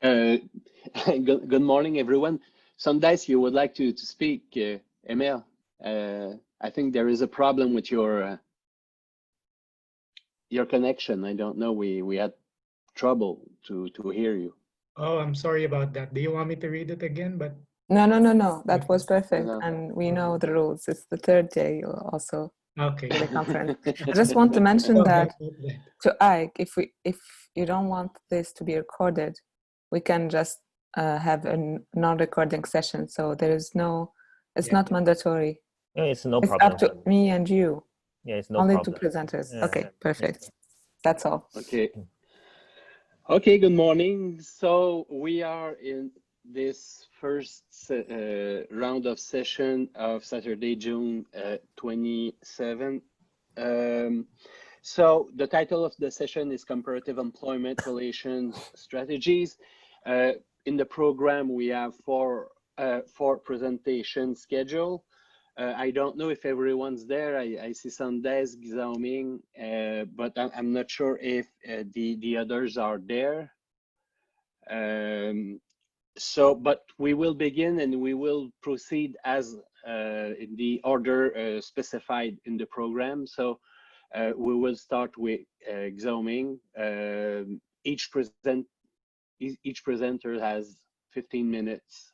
Uh, good morning, everyone. Sondes, you would like to speak, Emil. I think there is a problem with your connection. I don't know. We had trouble to hear you. Oh, I'm sorry about that. Do you want me to read it again? But no. That was perfect, No. and we know the rules. It's the third day also. okay. The conference. I just want to mention that to Ike, if you don't want this to be recorded, we can just have a non-recording session. So there is no, it's not mandatory. Yeah, it's no it's problem. It's up to me and you. Yeah, it's no only problem. Two presenters. Yeah. Okay, perfect. That's all. Okay. Okay, good morning. So we are in this first round of session of Saturday, June 27. So the title of the session is Comparative Employment Relations Strategies. In the program, we have four presentations scheduled. I don't know if everyone's there. I see Sondes, Xiaoming, but I'm not sure if the others are there. But we will begin and we will proceed as in the order specified in the program. So we will start with Xiaoming. Each presenter has 15 minutes.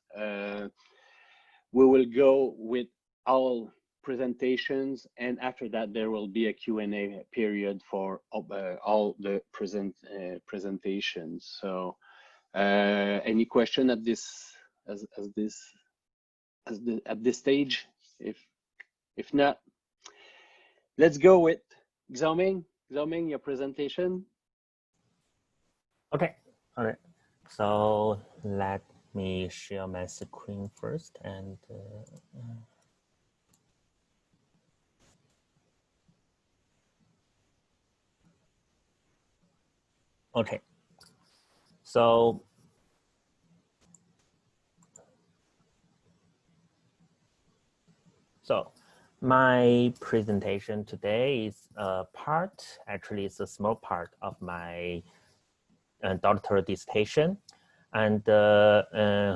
We will go with all presentations, and after that there will be a Q&A period for all the presentations. So any question at this at this stage? If not, let's go with Xiaoming. Xiaoming, your presentation. Okay, all right. So let me share my screen first and okay. So my presentation today is actually it's a small part of my doctoral dissertation, and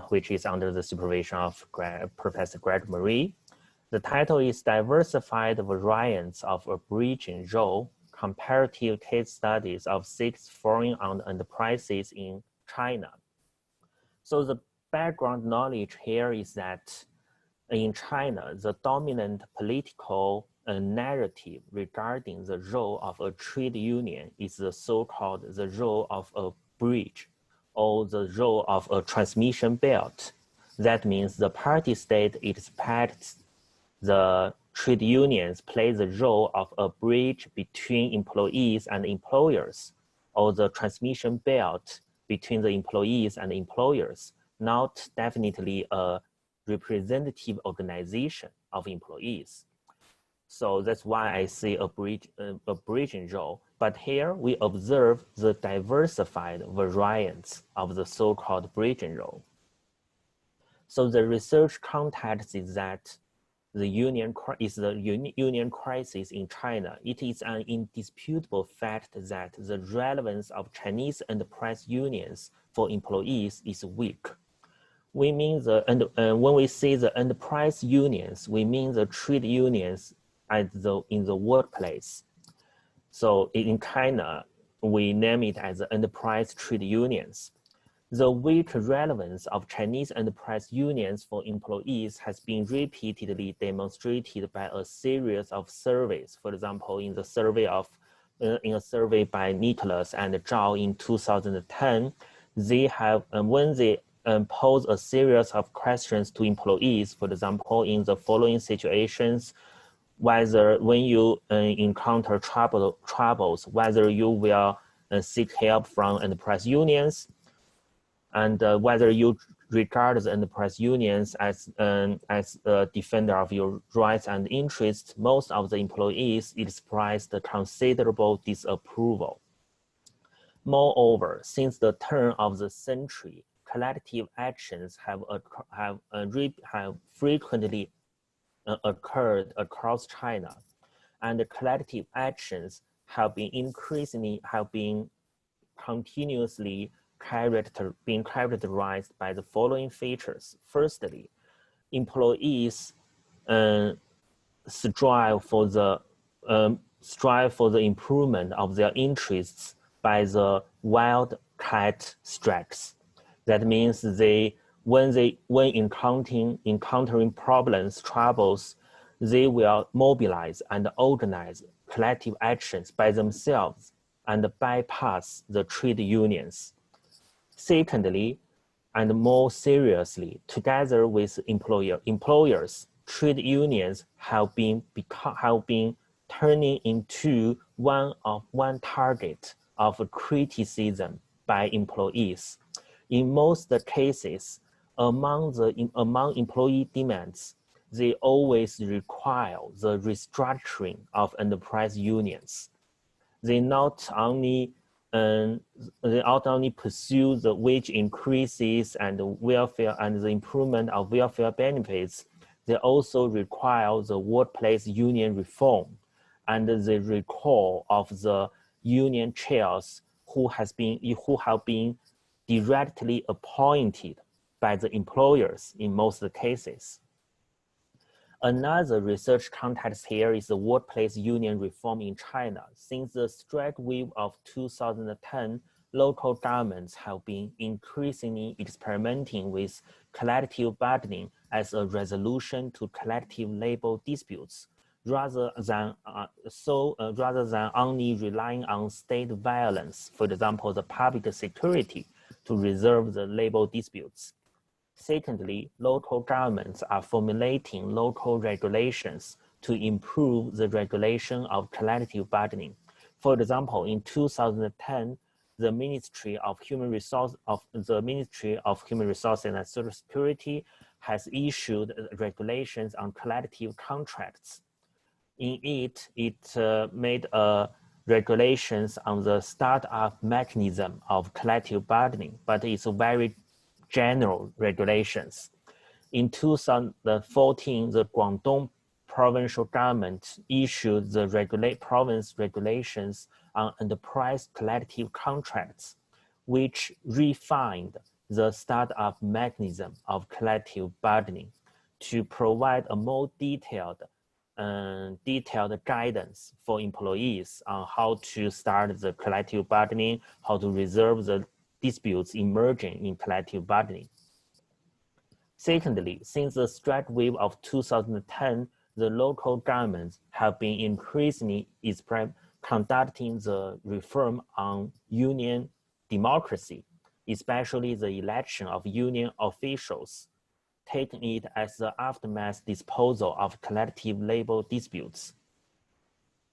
which is under the supervision of Professor Greg Marie. The title is Diversified Variants of a Bridging Role, Comparative Case Studies of 6 Foreign-Owned Enterprises in China. So the background knowledge here is that in China, the dominant political narrative regarding the role of a trade union is the so-called the role of a bridge or the role of a transmission belt. That means the party state expects the trade unions play the role of a bridge between employees and employers, or the transmission belt between the employees and employers, not definitely a representative organization of employees. So that's why I see a bridging role. But here we observe the diversified variants of the so-called bridging role. So the research context is that the union crisis in China. It is an indisputable fact that the relevance of Chinese enterprise unions for employees is weak. We mean when we say the enterprise unions, we mean the trade unions in the workplace. So in China, we name it as the enterprise trade unions. The weak relevance of Chinese enterprise unions for employees has been repeatedly demonstrated by a series of surveys. For example, in a survey by Nicholas and Qiao in 2010, they have when they pose a series of questions to employees, for example, in the following situations, whether when you encounter troubles, whether you will seek help from enterprise unions, and whether you regard the enterprise unions as a defender of your rights and interests, most of the employees expressed considerable disapproval. Moreover, since the turn of the century, collective actions have frequently occurred across China, and the collective actions have been continuously being characterized by the following features. Firstly, employees strive for the improvement of their interests by the wildcat strikes. That means when encountering problems, troubles, they will mobilize and organize collective actions by themselves and bypass the trade unions. Secondly, and more seriously, together with employers, trade unions have been turning into one target of criticism by employees. In most cases, among employee demands, they always require the restructuring of enterprise unions. They not only pursue the wage increases and the welfare and the improvement of welfare benefits, they also require the workplace union reform and the recall of the union chairs who have been directly appointed by the employers in most cases. Another research context here is the workplace union reform in China. Since the strike wave of 2010, local governments have been increasingly experimenting with collective bargaining as a resolution to collective labor disputes, rather than only relying on state violence, for example, the public security, to resolve the labor disputes. Secondly, local governments are formulating local regulations to improve the regulation of collective bargaining. For example, in 2010, the Ministry of Human Resources and Social Security has issued regulations on collective contracts. In it made regulations on the start-up mechanism of collective bargaining, but it's a very general regulations. In 2014, the Guangdong provincial government issued the province regulations on enterprise collective contracts, which refined the startup mechanism of collective bargaining to provide a more detailed guidance for employees on how to start the collective bargaining, how to resolve the disputes emerging in collective bargaining. Secondly, since the strike wave of 2010, the local governments have been increasingly conducting the reform on union democracy, especially the election of union officials, taking it as the aftermath disposal of collective labor disputes.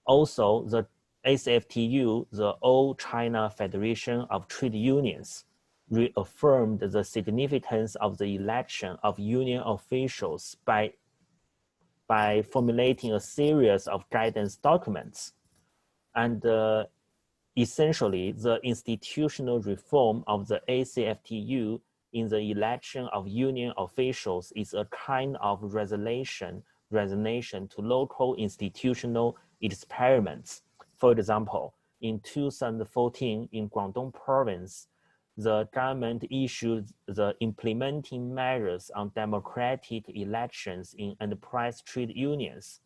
Also, the ACFTU, the All China Federation of Trade Unions, reaffirmed the significance of the election of union officials by formulating a series of guidance documents. And essentially, the institutional reform of the ACFTU in the election of union officials is a kind of resignation to local institutional experiments. For example, in 2014, in Guangdong province, the government issued the implementing measures on democratic elections in enterprise trade unions,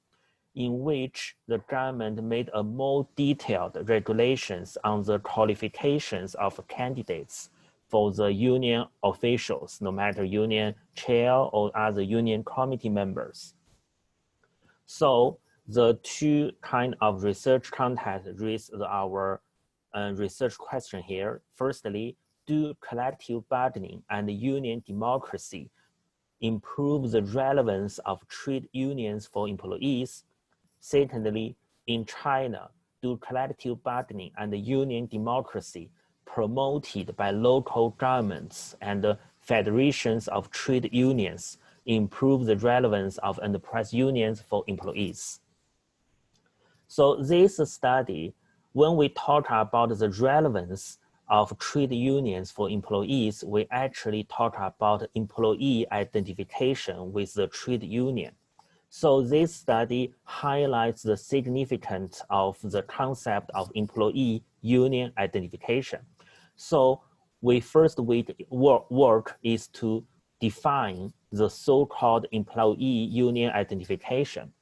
in which the government made a more detailed regulations on the qualifications of candidates for the union officials, no matter union chair or other union committee members. So the two kind of research contexts raise our research question here. Firstly, do collective bargaining and union democracy improve the relevance of trade unions for employees? Secondly, in China, do collective bargaining and union democracy promoted by local governments and federations of trade unions improve the relevance of enterprise unions for employees? So this study, when we talk about the relevance of trade unions for employees, we actually talk about employee identification with the trade union. So this study highlights the significance of the concept of employee union identification. So first work is to define the so-called employee union identification.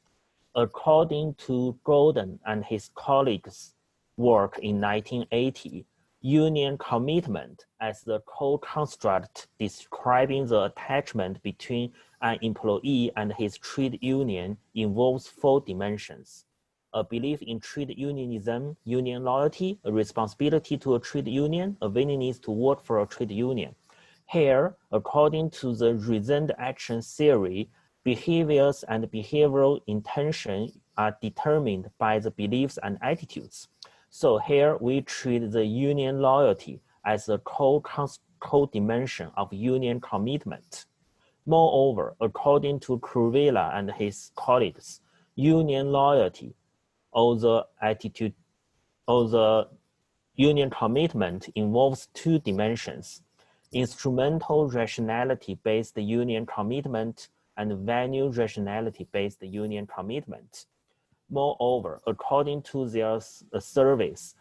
According to Gordon and his colleagues' work in 1980, union commitment as the core construct describing the attachment between an employee and his trade union involves 4 dimensions: a belief in trade unionism, union loyalty, a responsibility to a trade union, a willingness to work for a trade union. Here, according to the reasoned action theory, behaviors and behavioral intention are determined by the beliefs and attitudes. So here we treat the union loyalty as a core dimension of union commitment. Moreover, according to Kurvela and his colleagues, union loyalty or the attitude or the union commitment involves 2 dimensions: instrumental rationality-based union commitment and value rationality-based union commitment. Moreover, according to their surveys,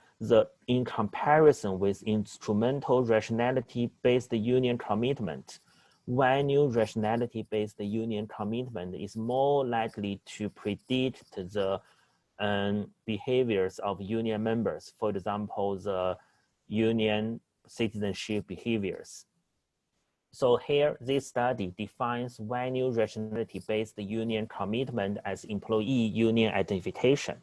in comparison with instrumental rationality-based union commitment, value rationality-based union commitment is more likely to predict the behaviors of union members, for example, the union citizenship behaviors. So here, this study defines value rationality-based union commitment as employee union identification,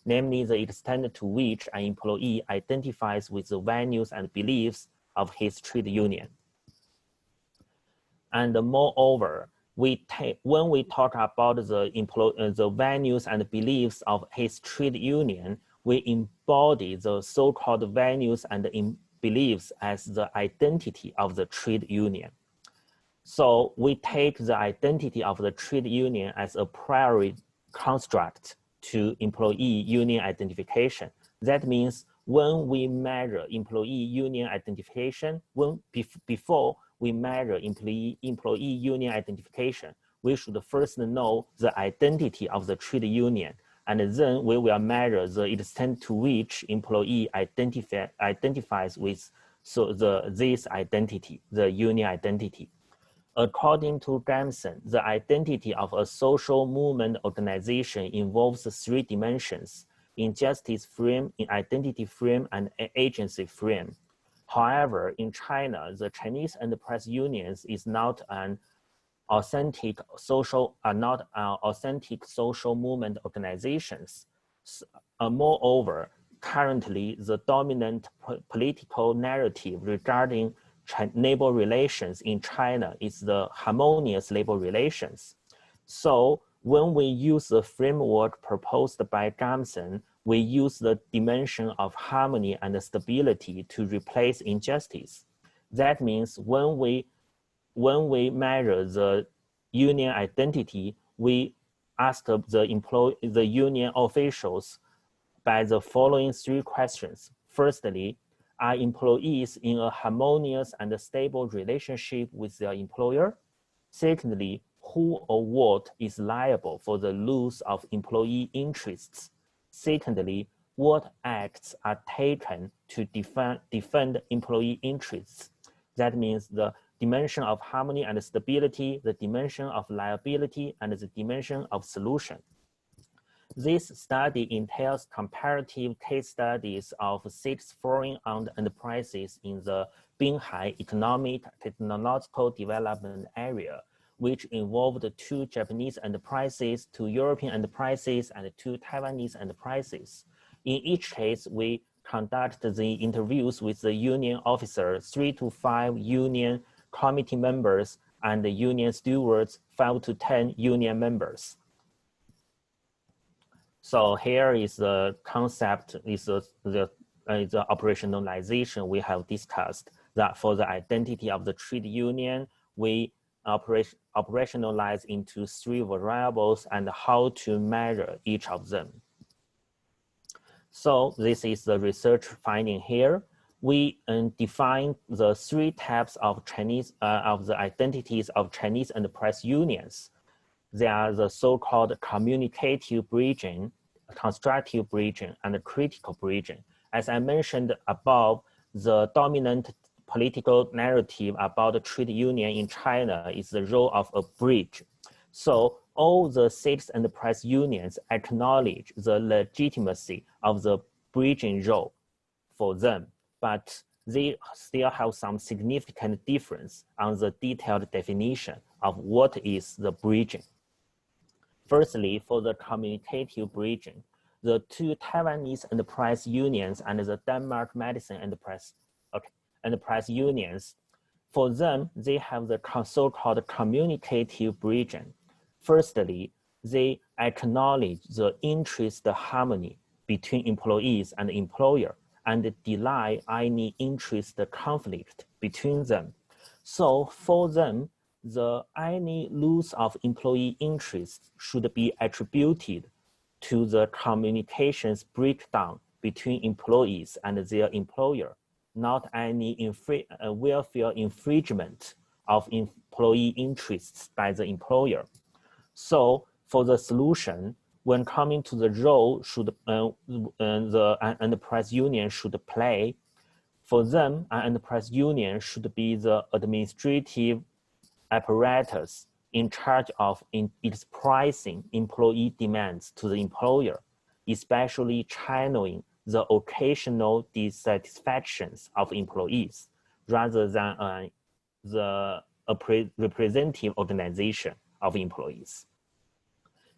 namely the extent to which an employee identifies with the values and beliefs of his trade union. And moreover, when we talk about the values and beliefs of his trade union, we embody the so-called values and beliefs as the identity of the trade union. So we take the identity of the trade union as a priori construct to employee union identification. That means when we measure employee union identification, before we measure employee union identification, we should first know the identity of the trade union, and then we will measure the extent to which employee identifies with this identity, the union identity. According to Gamson, the identity of a social movement organization involves 3 dimensions: injustice frame, in identity frame, and agency frame. However, in China, the Chinese enterprise unions is not an authentic social movement organizations. Moreover, currently the dominant political narrative regarding labor relations in China is the harmonious labor relations. So when we use the framework proposed by Gamson, we use the dimension of harmony and stability to replace injustice. That means when we measure the union identity, we ask the union officials by the following 3 questions. Firstly, are employees in a harmonious and stable relationship with their employer? Secondly, who or what is liable for the loss of employee interests? Secondly, what acts are taken to defend employee interests? That means the dimension of harmony and stability, the dimension of liability, and the dimension of solution. This study entails comparative case studies of 6 foreign-owned enterprises in the Binhai economic technological development area, which involved 2 Japanese enterprises, 2 European enterprises, and 2 Taiwanese enterprises. In each case, we conduct the interviews with the union officer, 3 to 5 union committee members, and the union stewards, 5 to 10 union members. So here is the concept, is the operationalization we have discussed, that for the identity of the trade union, we operationalize into 3 variables and how to measure each of them. So this is the research finding here. We define the 3 types of the identities of Chinese enterprise unions. They are the so-called communicative bridging, constructive bridging, and critical bridging. As I mentioned above, the dominant political narrative about the trade union in China is the role of a bridge. So all the state enterprise unions acknowledge the legitimacy of the bridging role for them, but they still have some significant difference on the detailed definition of what is the bridging. Firstly, for the communicative bridging, the two Taiwanese enterprise unions and the Denmark medicine enterprise unions, for them, they have the so-called communicative bridging. Firstly, they acknowledge the interest harmony between employees and employer and deny any interest conflict between them. So for them, any loss of employee interest should be attributed to the communications breakdown between employees and their employer, not any welfare infringement of employee interests by the employer. So for the solution, when coming to the role the enterprise union should play, for them, an enterprise union should be the administrative apparatus in charge of expressing employee demands to the employer, especially channeling the occasional dissatisfactions of employees, rather than the representative organization of employees.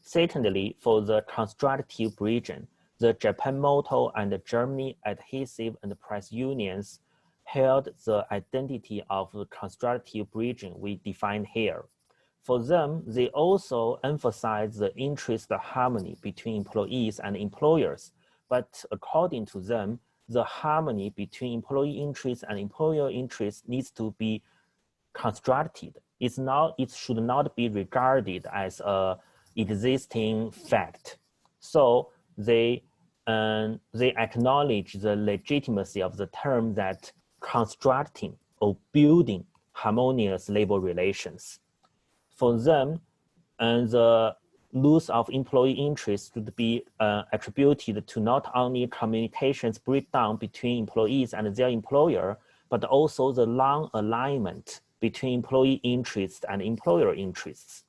Secondly, for the constructive bridging, the Japan Motor and the Germany adhesive enterprise unions held the identity of the constructive bridging we defined here. For them, they also emphasize the interest harmony between employees and employers, but according to them, the harmony between employee interests and employer interests needs to be constructed. It should not be regarded as a existing fact. So they acknowledge the legitimacy of the term that constructing or building harmonious labor relations. For them, the loss of employee interest should be attributed to not only communications breakdown between employees and their employer, but also the long alignment between employee interests and employer interests.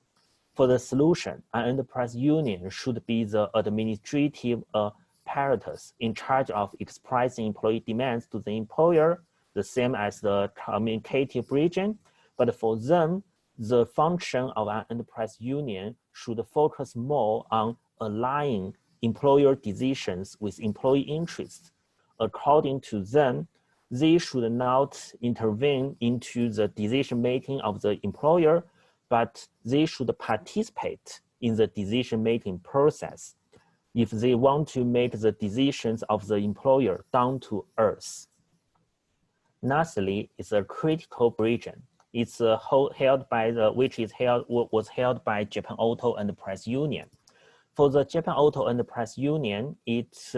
For the solution, an enterprise union should be the administrative apparatus in charge of expressing employee demands to the employer, the same as the communicative bridging. But for them, the function of an enterprise union should focus more on aligning employer decisions with employee interests. According to them, they should not intervene into the decision-making of the employer, but they should participate in the decision-making process if they want to make the decisions of the employer down to earth. Lastly, it's a critical bridging. It's was held by Japan Auto Enterprise Union. For the Japan Auto Enterprise Union, it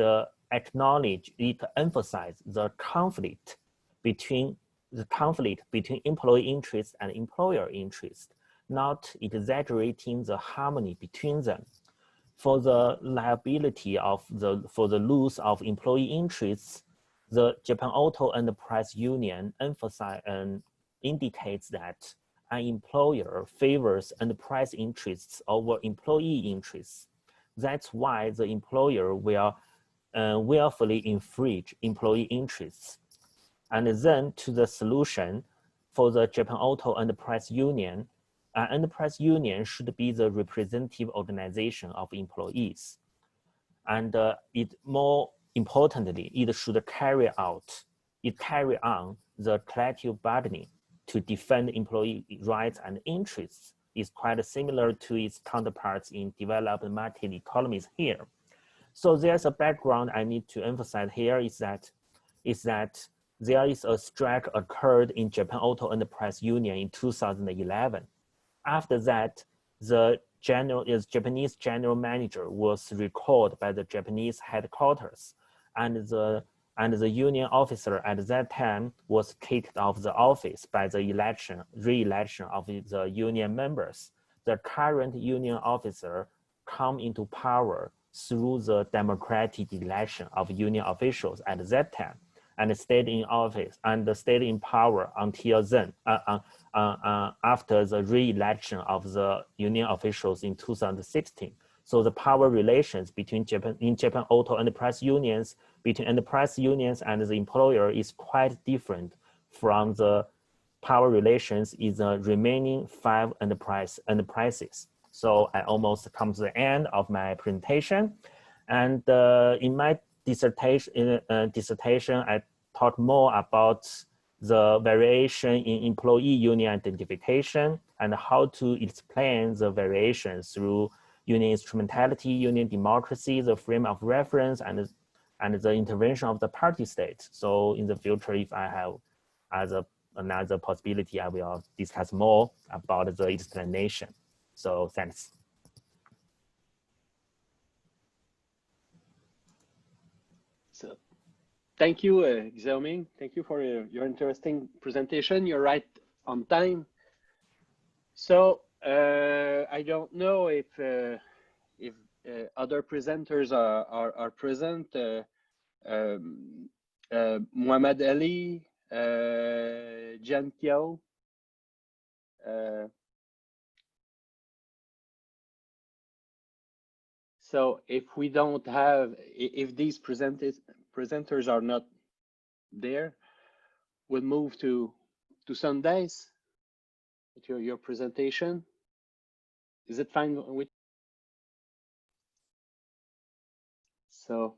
emphasized the conflict between employee interest and employer interest, not exaggerating the harmony between them. For the liability for the loss of employee interests, the Japan Auto Enterprise Union indicates that an employer favors enterprise interests over employee interests. That's why the employer will willfully infringe employee interests. And then to the solution, for the Japan Auto Enterprise Union, an enterprise union should be the representative organization of employees. And more importantly, it should carry on the collective bargaining to defend employee rights and interests. Is quite similar to its counterparts in developed market economies here. So there's a background I need to emphasize here is that there is a strike occurred in Japan Auto Enterprise Union in 2011. After that, the Japanese general manager was recalled by the Japanese headquarters, and the union officer at that time was kicked off the office by the re-election of the union members. The current union officer come into power through the democratic election of union officials at that time. and stayed in office and stayed in power until then, after the re-election of the union officials in 2016. So the power relations between Japan auto enterprise unions, between enterprise unions and the employer is quite different from the power relations in the remaining 5 enterprises. So I almost come to the end of my presentation. And in my dissertation, I talked more about the variation in employee union identification and how to explain the variations through union instrumentality, union democracy, the frame of reference, and the intervention of the party state. So in the future, if I have another possibility, I will discuss more about the explanation. So thanks. So, thank you, Xiaoming. Thank you for your interesting presentation. You're right on time. So I don't know if other presenters are present. Muhammad Ali, Jian, Qiao. So if we don't have, if these presenters are not there, we'll move to Sondes, to your presentation. Is it fine with? So.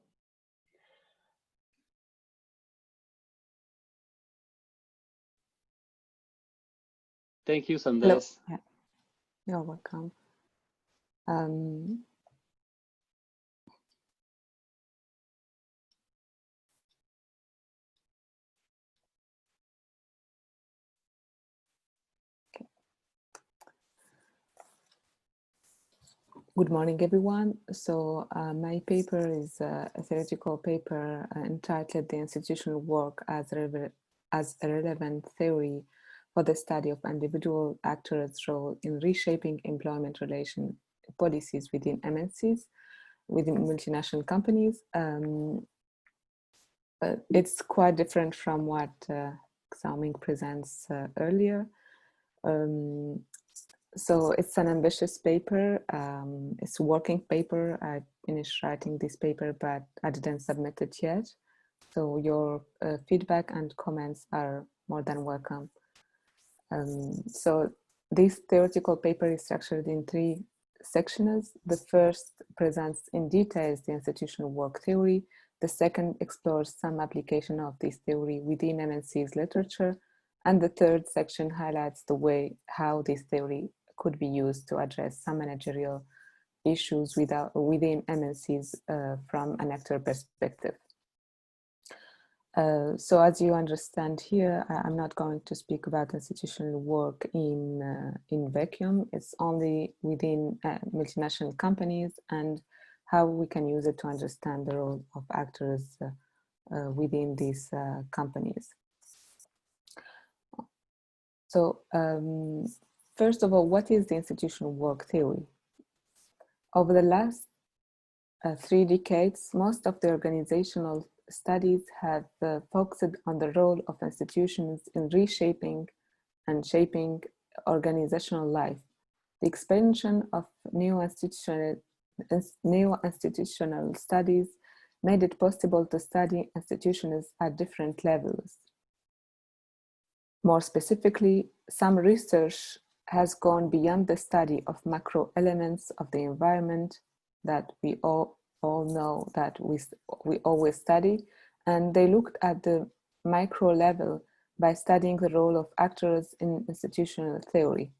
Thank you, Sondes. Yeah. You're welcome. Good morning, everyone. So my paper is a theoretical paper entitled "The Institutional Work as a Relevant Theory for the Study of Individual Actors' Role in Reshaping Employment Relation Policies within MNCs, within multinational companies." It's quite different from what Xiaoming presents earlier. So it's an ambitious paper. It's a working paper. I finished writing this paper, but I didn't submit it yet. So your feedback and comments are more than welcome. So this theoretical paper is structured in 3 sections. The first presents in detail the institutional work theory. The second explores some application of this theory within MNC's literature. And the third section highlights the way how this theory could be used to address some managerial issues within MNCs from an actor perspective. So as you understand here, I'm not going to speak about institutional work in vacuum. It's only within multinational companies and how we can use it to understand the role of actors within these companies. So first of all, what is the institutional work theory? Over the last 3 decades, most of the organizational studies have focused on the role of institutions in reshaping and shaping organizational life. The expansion of new institutional studies made it possible to study institutions at different levels. More specifically, some research has gone beyond the study of macro elements of the environment that we all know that we always study, and they looked at the micro level by studying the role of actors in institutional theory.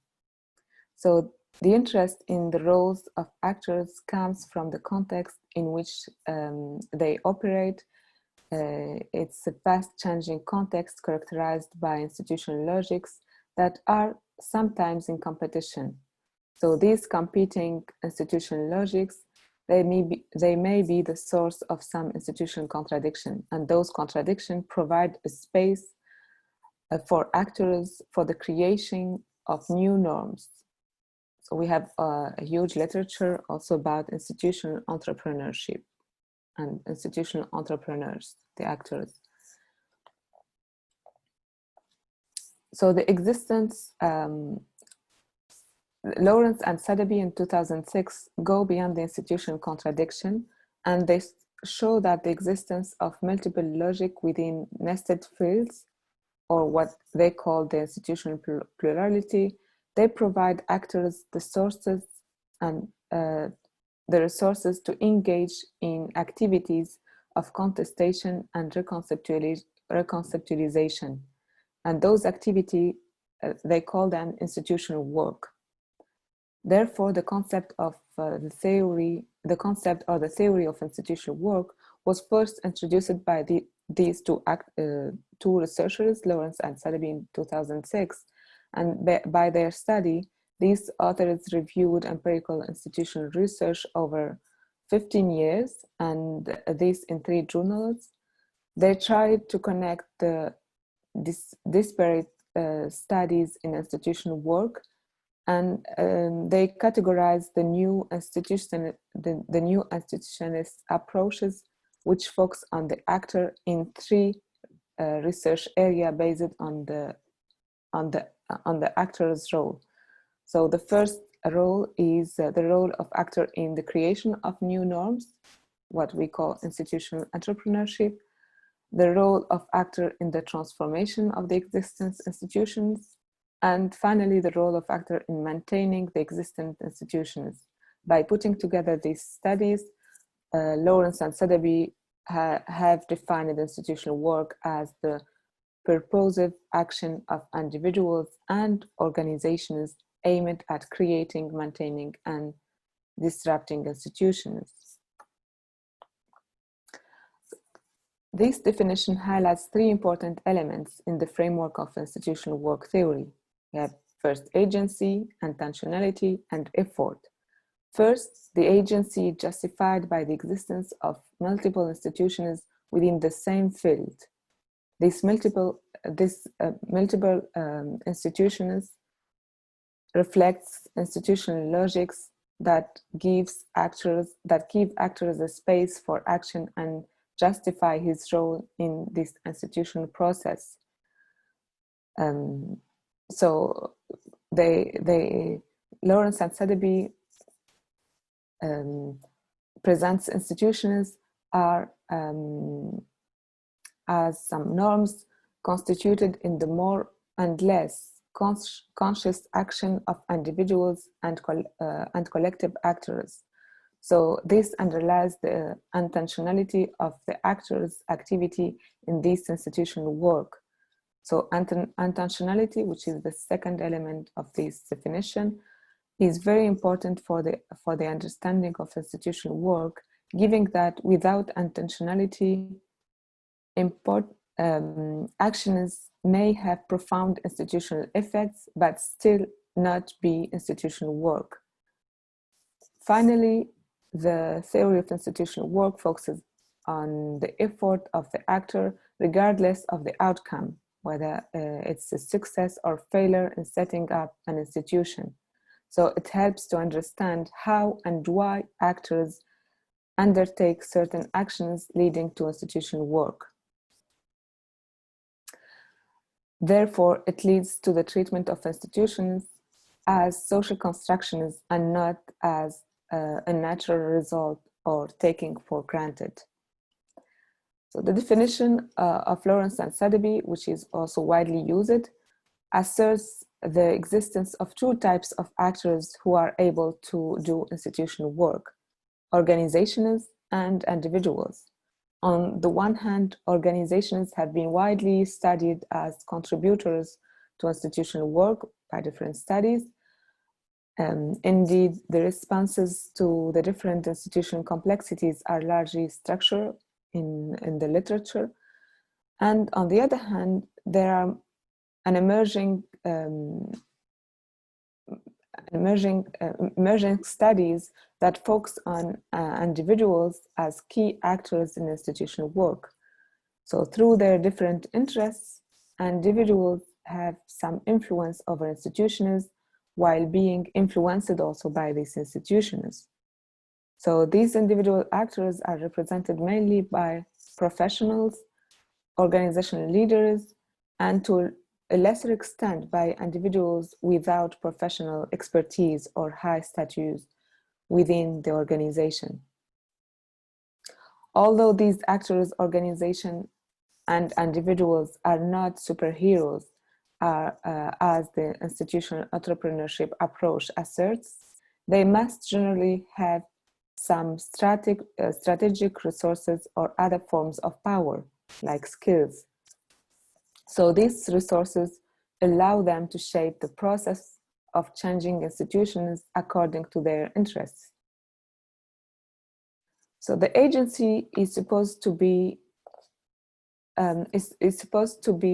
So the interest in the roles of actors comes from the context in which they operate. It's a fast-changing context characterized by institutional logics that are sometimes in competition. So these competing institutional logics, they may be the source of some institutional contradiction, and those contradictions provide a space for actors for the creation of new norms. So we have a huge literature also about institutional entrepreneurship and institutional entrepreneurs, the actors. So the existence, Lawrence and Sotheby in 2006 go beyond the institutional contradiction, and they show that the existence of multiple logic within nested fields, or what they call the institutional plurality, they provide actors the sources and the resources to engage in activities of contestation and reconceptualization. And those activities, they call them institutional work. Therefore, the concept of the concept or the theory of institutional work was first introduced by these two researchers, Lawrence and Sotheby, in 2006. And by their study, these authors reviewed empirical institutional research over 15 years, and this in 3 journals. They tried to connect the disparate studies in institutional work, and they categorized the new institutionalist approaches, which focus on the actor in 3 research areas based on the actor's role. So the first role is the role of actor in the creation of new norms, what we call institutional entrepreneurship. The role of actor in the transformation of the existing institutions, and finally the role of actor in maintaining the existing institutions. By putting together these studies, Lawrence and Sotheby have defined institutional work as the purposive action of individuals and organizations aimed at creating, maintaining, and disrupting institutions. This definition highlights 3 important elements in the framework of institutional work theory. We have first agency, intentionality, and effort. First, the agency justified by the existence of multiple institutions within the same field. These multiple institutions reflects institutional logics that give actors a space for action and justify his role in this institutional process. So Lawrence and Sotheby presents institutions are as some norms constituted in the more and less conscious action of individuals and collective actors. So this underlies the intentionality of the actor's activity in this institutional work. So intentionality, which is the second element of this definition, is very important for the understanding of institutional work, given that without intentionality, actions may have profound institutional effects, but still not be institutional work. Finally, the theory of institutional work focuses on the effort of the actor, regardless of the outcome, whether it's a success or failure in setting up an institution. So it helps to understand how and why actors undertake certain actions leading to institutional work. Therefore, it leads to the treatment of institutions as social constructions and not as a natural result or taking for granted. So the definition of Lawrence and Sotheby, which is also widely used, asserts the existence of 2 types of actors who are able to do institutional work: organizations and individuals. On the one hand, organizations have been widely studied as contributors to institutional work by different studies. Indeed, the responses to the different institutional complexities are largely structured in the literature. And on the other hand, there are an emerging studies that focus on individuals as key actors in institutional work. So through their different interests, individuals have some influence over institutions while being influenced also by these institutions. So these individual actors are represented mainly by professionals, organizational leaders, and to a lesser extent by individuals without professional expertise or high status within the organization. Although these actors, organizations, and individuals are not superheroes, as the institutional entrepreneurship approach asserts, they must generally have some strategic resources or other forms of power, like skills. So these resources allow them to shape the process of changing institutions according to their interests. So the agency is supposed to be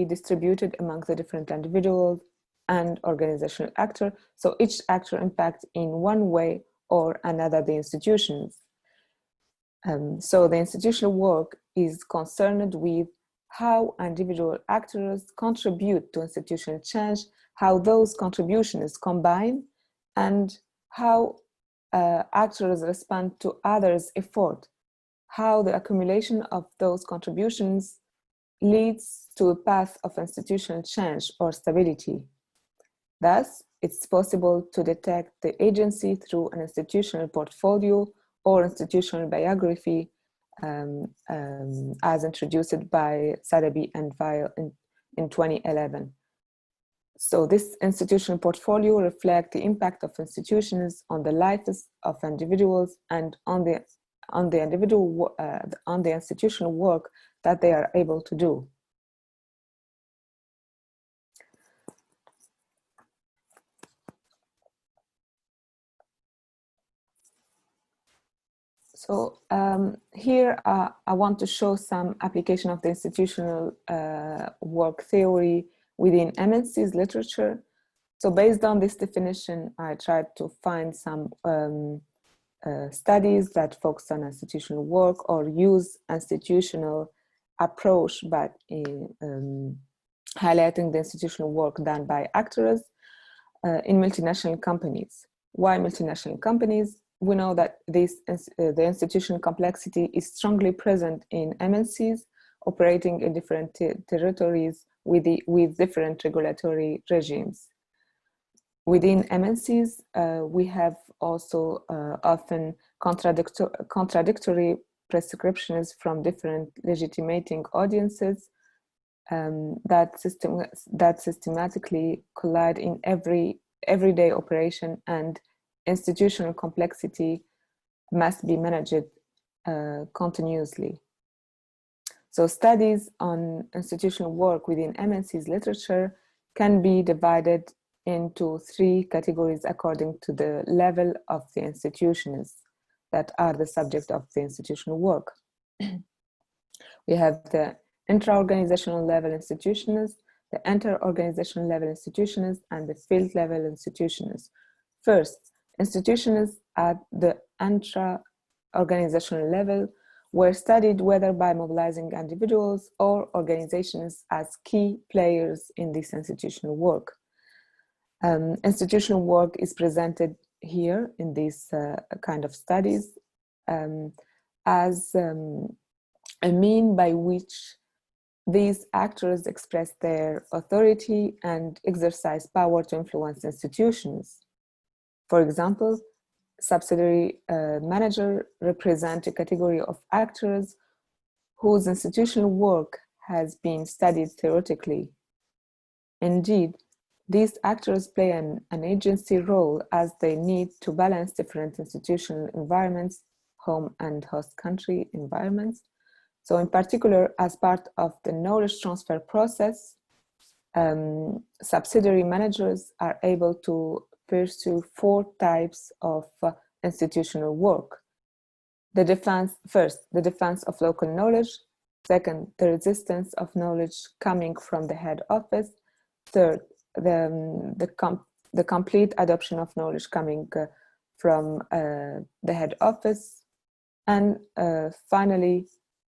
distributed among the different individuals and organizational actors. So each actor impacts in one way or another the institutions. So the institutional work is concerned with how individual actors contribute to institutional change, how those contributions combine, and how actors respond to others' effort, how the accumulation of those contributions leads to a path of institutional change or stability. Thus, it's possible to detect the agency through an institutional portfolio or institutional biography, as introduced by Sadabi and Weil in 2011. So this institutional portfolio reflects the impact of institutions on the lives of individuals and on the institutional work that they are able to do. So here I want to show some application of the institutional work theory within MNC's literature. So based on this definition, I tried to find some studies that focus on institutional work or use institutional approach, but highlighting the institutional work done by actors in multinational companies. Why multinational companies? We know that the institutional complexity is strongly present in MNCs operating in different territories with different regulatory regimes. Within MNCs, we have also often contradictory prescriptions from different legitimating audiences that systematically collide in everyday operation, and institutional complexity must be managed continuously. So studies on institutional work within MNC's literature can be divided into 3 categories according to the level of the institutions that are the subject of the institutional work. We have the intra-organizational level institutions, the inter-organizational level institutions, and the field level institutions. First, institutions at the intra-organizational level were studied whether by mobilizing individuals or organizations as key players in this institutional work. Institutional work is presented here in these kind of studies as a mean by which these actors express their authority and exercise power to influence institutions. For example, subsidiary manager represent a category of actors whose institutional work has been studied theoretically. Indeed, these actors play an agency role as they need to balance different institutional environments, home and host country environments. So in particular, as part of the knowledge transfer process, subsidiary managers are able to pursue 4 types of institutional work. First, the defense of local knowledge. Second, the resistance of knowledge coming from the head office. Third, the complete adoption of knowledge coming from the head office. And finally,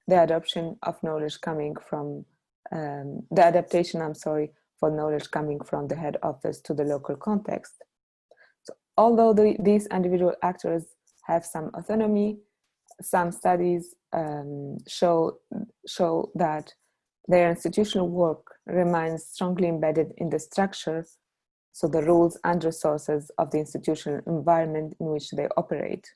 the adoption of knowledge coming from the adaptation, for knowledge coming from the head office to the local context. So, although these individual actors have some autonomy, some studies show that their institutional work remains strongly embedded in the structure, so the rules and resources of the institutional environment in which they operate.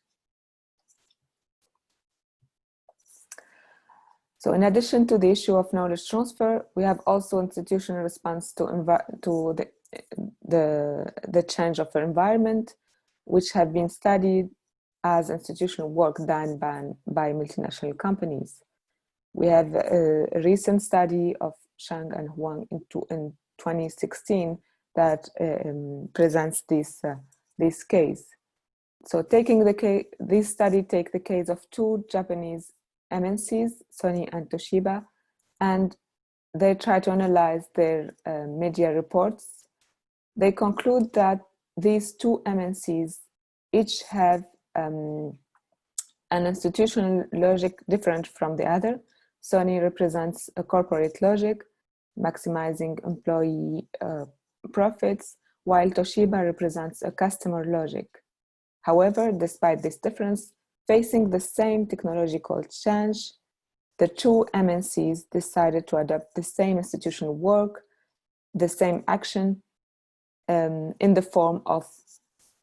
So in addition to the issue of knowledge transfer, we have also institutional response to the change of the environment, which have been studied as institutional work done by multinational companies. We have a recent study of Shang and Huang in 2016 that presents this case. So this study takes the case of two Japanese MNCs, Sony and Toshiba, and they try to analyze their media reports. They conclude that these two MNCs each have an institutional logic different from the other. Sony represents a corporate logic, maximizing employee profits, while Toshiba represents a customer logic. However, despite this difference, facing the same technological change, the two MNCs decided to adopt the same institutional work, the same action in the form of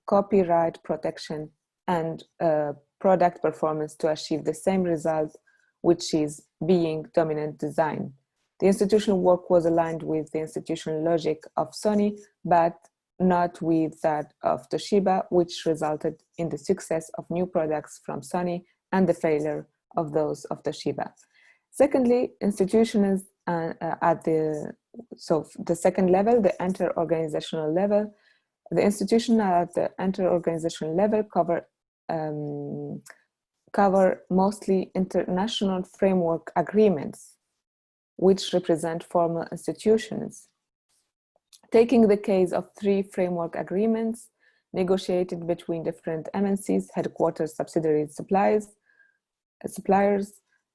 copyright protection and product performance to achieve the same result, which is being dominant design. The institutional work was aligned with the institutional logic of Sony, but not with that of Toshiba, which resulted in the success of new products from Sony and the failure of those of Toshiba. Secondly, institutions at the second level, the inter-organizational level, the institution at the inter-organizational level cover mostly international framework agreements, which represent formal institutions. Taking the case of 3 framework agreements negotiated between different MNCs, headquarters, subsidiaries, suppliers,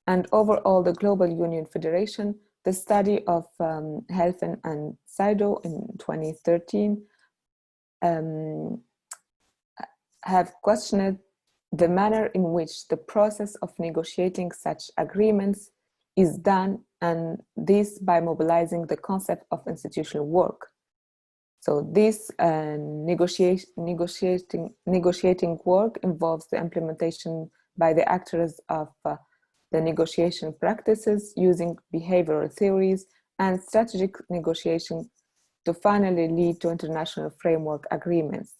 and overall the Global Union Federation, the study of Helfen and Saido in 2013 have questioned the manner in which the process of negotiating such agreements is done, and this by mobilizing the concept of institutional work. So this negotiating work involves the implementation by the actors of the negotiation practices using behavioral theories and strategic negotiation to finally lead to international framework agreements.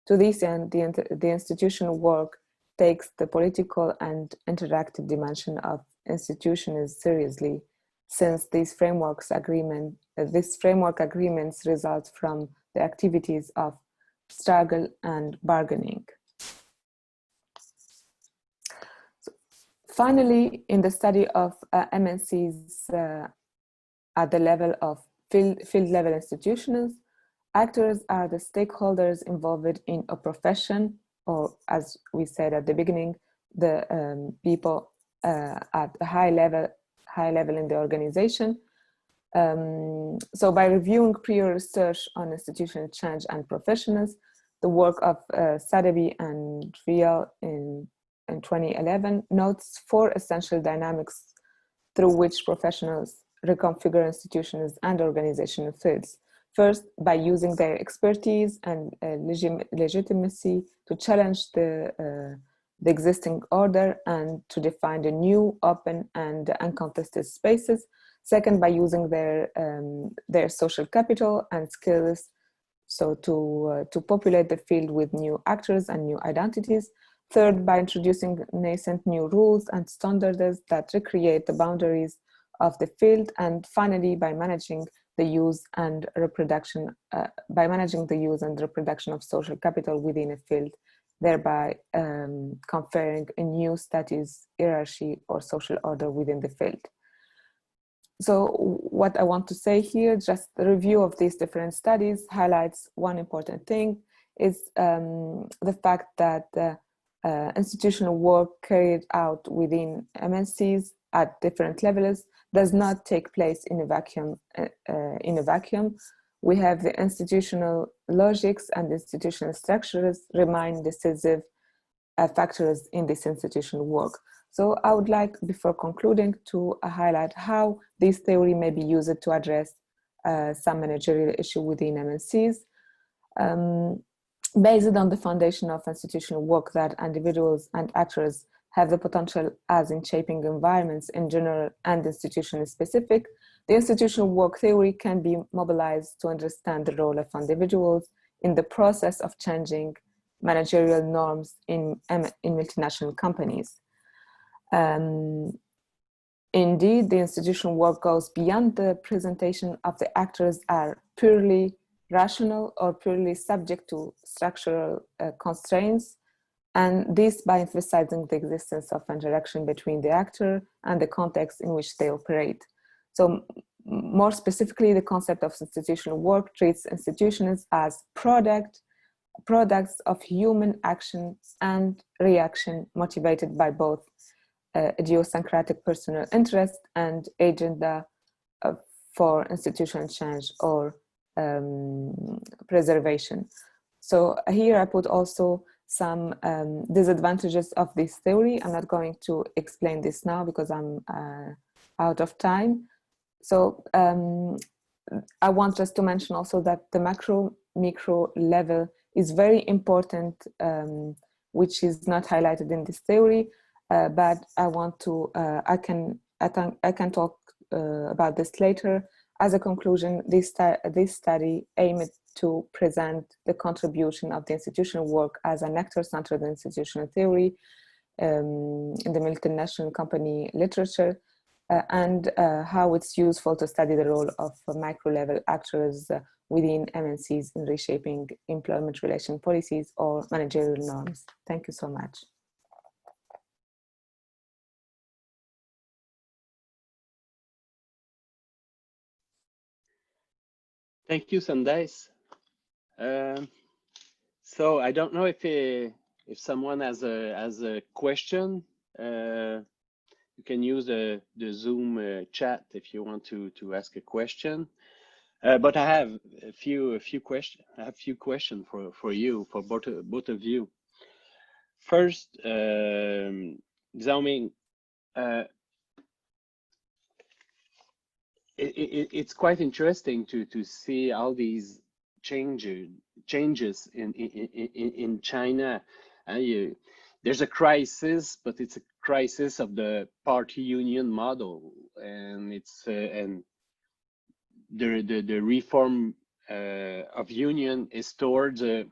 To this end, the institutional work takes the political and interactive dimension of institutions seriously, since these framework agreements result from the activities of struggle and bargaining. So finally, in the study of MNCs at the level of field level institutions, actors are the stakeholders involved in a profession, or as we said at the beginning, the people at a high level in the organization. So by reviewing prior research on institutional change and professionals, the work of Sadabi and Qiao in 2011 notes 4 essential dynamics through which professionals reconfigure institutions and organizational fields. First, by using their expertise and legitimacy to challenge the existing order and to define the new, open, and uncontested spaces. Second, by using their social capital and skills, so to populate the field with new actors and new identities. Third, by introducing nascent new rules and standards that recreate the boundaries of the field. And finally, by managing the use and reproduction of social capital within a field, thereby conferring a new status, hierarchy, or social order within the field. So what I want to say here, just the review of these different studies highlights one important thing, is the fact that institutional work carried out within MNCs at different levels does not take place in a vacuum. We have the institutional logics and institutional structures remain decisive factors in this institutional work. So I would like, before concluding, to highlight how this theory may be used to address some managerial issue within MNCs, based on the foundation of institutional work that individuals and actors have the potential as in shaping environments in general and institution specific. The institutional work theory can be mobilized to understand the role of individuals in the process of changing managerial norms in multinational companies. Indeed, the institutional work goes beyond the presentation of the actors are purely rational or purely subject to structural constraints, and this by emphasizing the existence of interaction between the actor and the context in which they operate. So more specifically, the concept of institutional work treats institutions as products of human action and reaction motivated by both idiosyncratic personal interest and agenda for institutional change or preservation. So here I put also some disadvantages of this theory. I'm not going to explain this now because I'm out of time. So I want just to mention also that the macro-micro level is very important, which is not highlighted in this theory, but I want to, I can talk about this later. As a conclusion, this study aimed to present the contribution of the institutional work as an actor-centered institutional theory in the multinational company literature, and how it's useful to study the role of micro-level actors within MNCs in reshaping employment relation policies or managerial norms. Thank you so much. Thank you, Sondes. So I don't know if someone has a question. You can use the Zoom chat if you want to ask a question. But I have a few questions. I have a few questions for you, for both of you. First, Xiaoming, it's quite interesting to see all these changes in China. There's a crisis, but it's a crisis of the party union model, and it's and the reform of union is towards a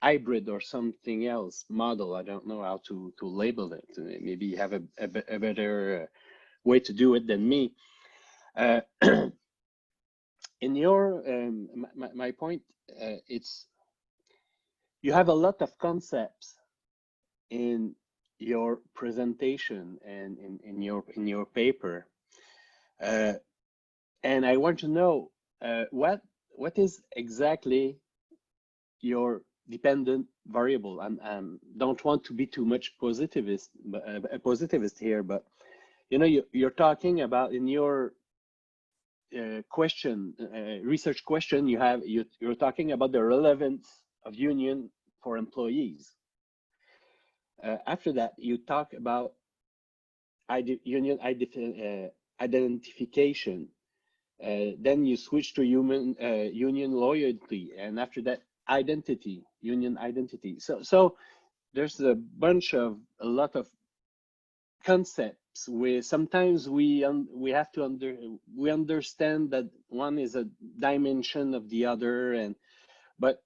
hybrid or something else model. I don't know how to label it. Maybe you have a better way to do it than me. In your my point, it's you have a lot of concepts in your presentation and in your paper, and I want to know what is exactly your dependent variable. I don't want to be too much positivist here, but you know, you're talking about in your question, research question, you're talking about the relevance of union for employees. After that, you talk about union identification. Then you switch to union loyalty, and after that, identity, union identity. So there's a lot of concepts where sometimes we understand that one is a dimension of the other, but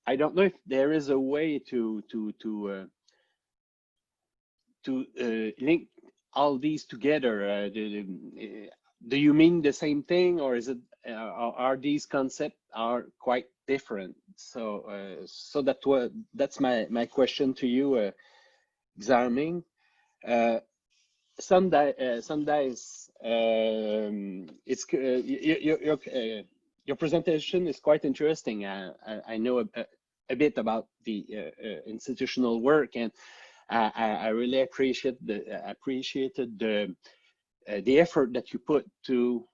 I don't know if there is a way to link all these together. Do you mean the same thing, or is it are these concepts are quite different? So that's my question to you, Xiaoming. Sondes, it's your presentation is quite interesting. I know a bit about the institutional work, and I really appreciated the effort that you put to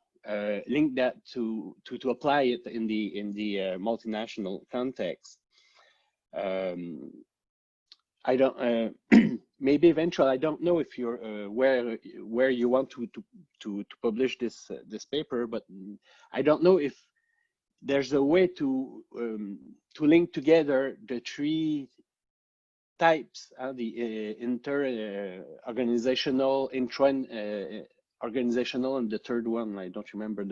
link that to apply it in the multinational context. I don't. maybe eventually, I don't know if you're where you want to publish this paper, but I don't know if there's a way to link together the three types, the inter-organizational, intra-organizational, and the third one, I don't remember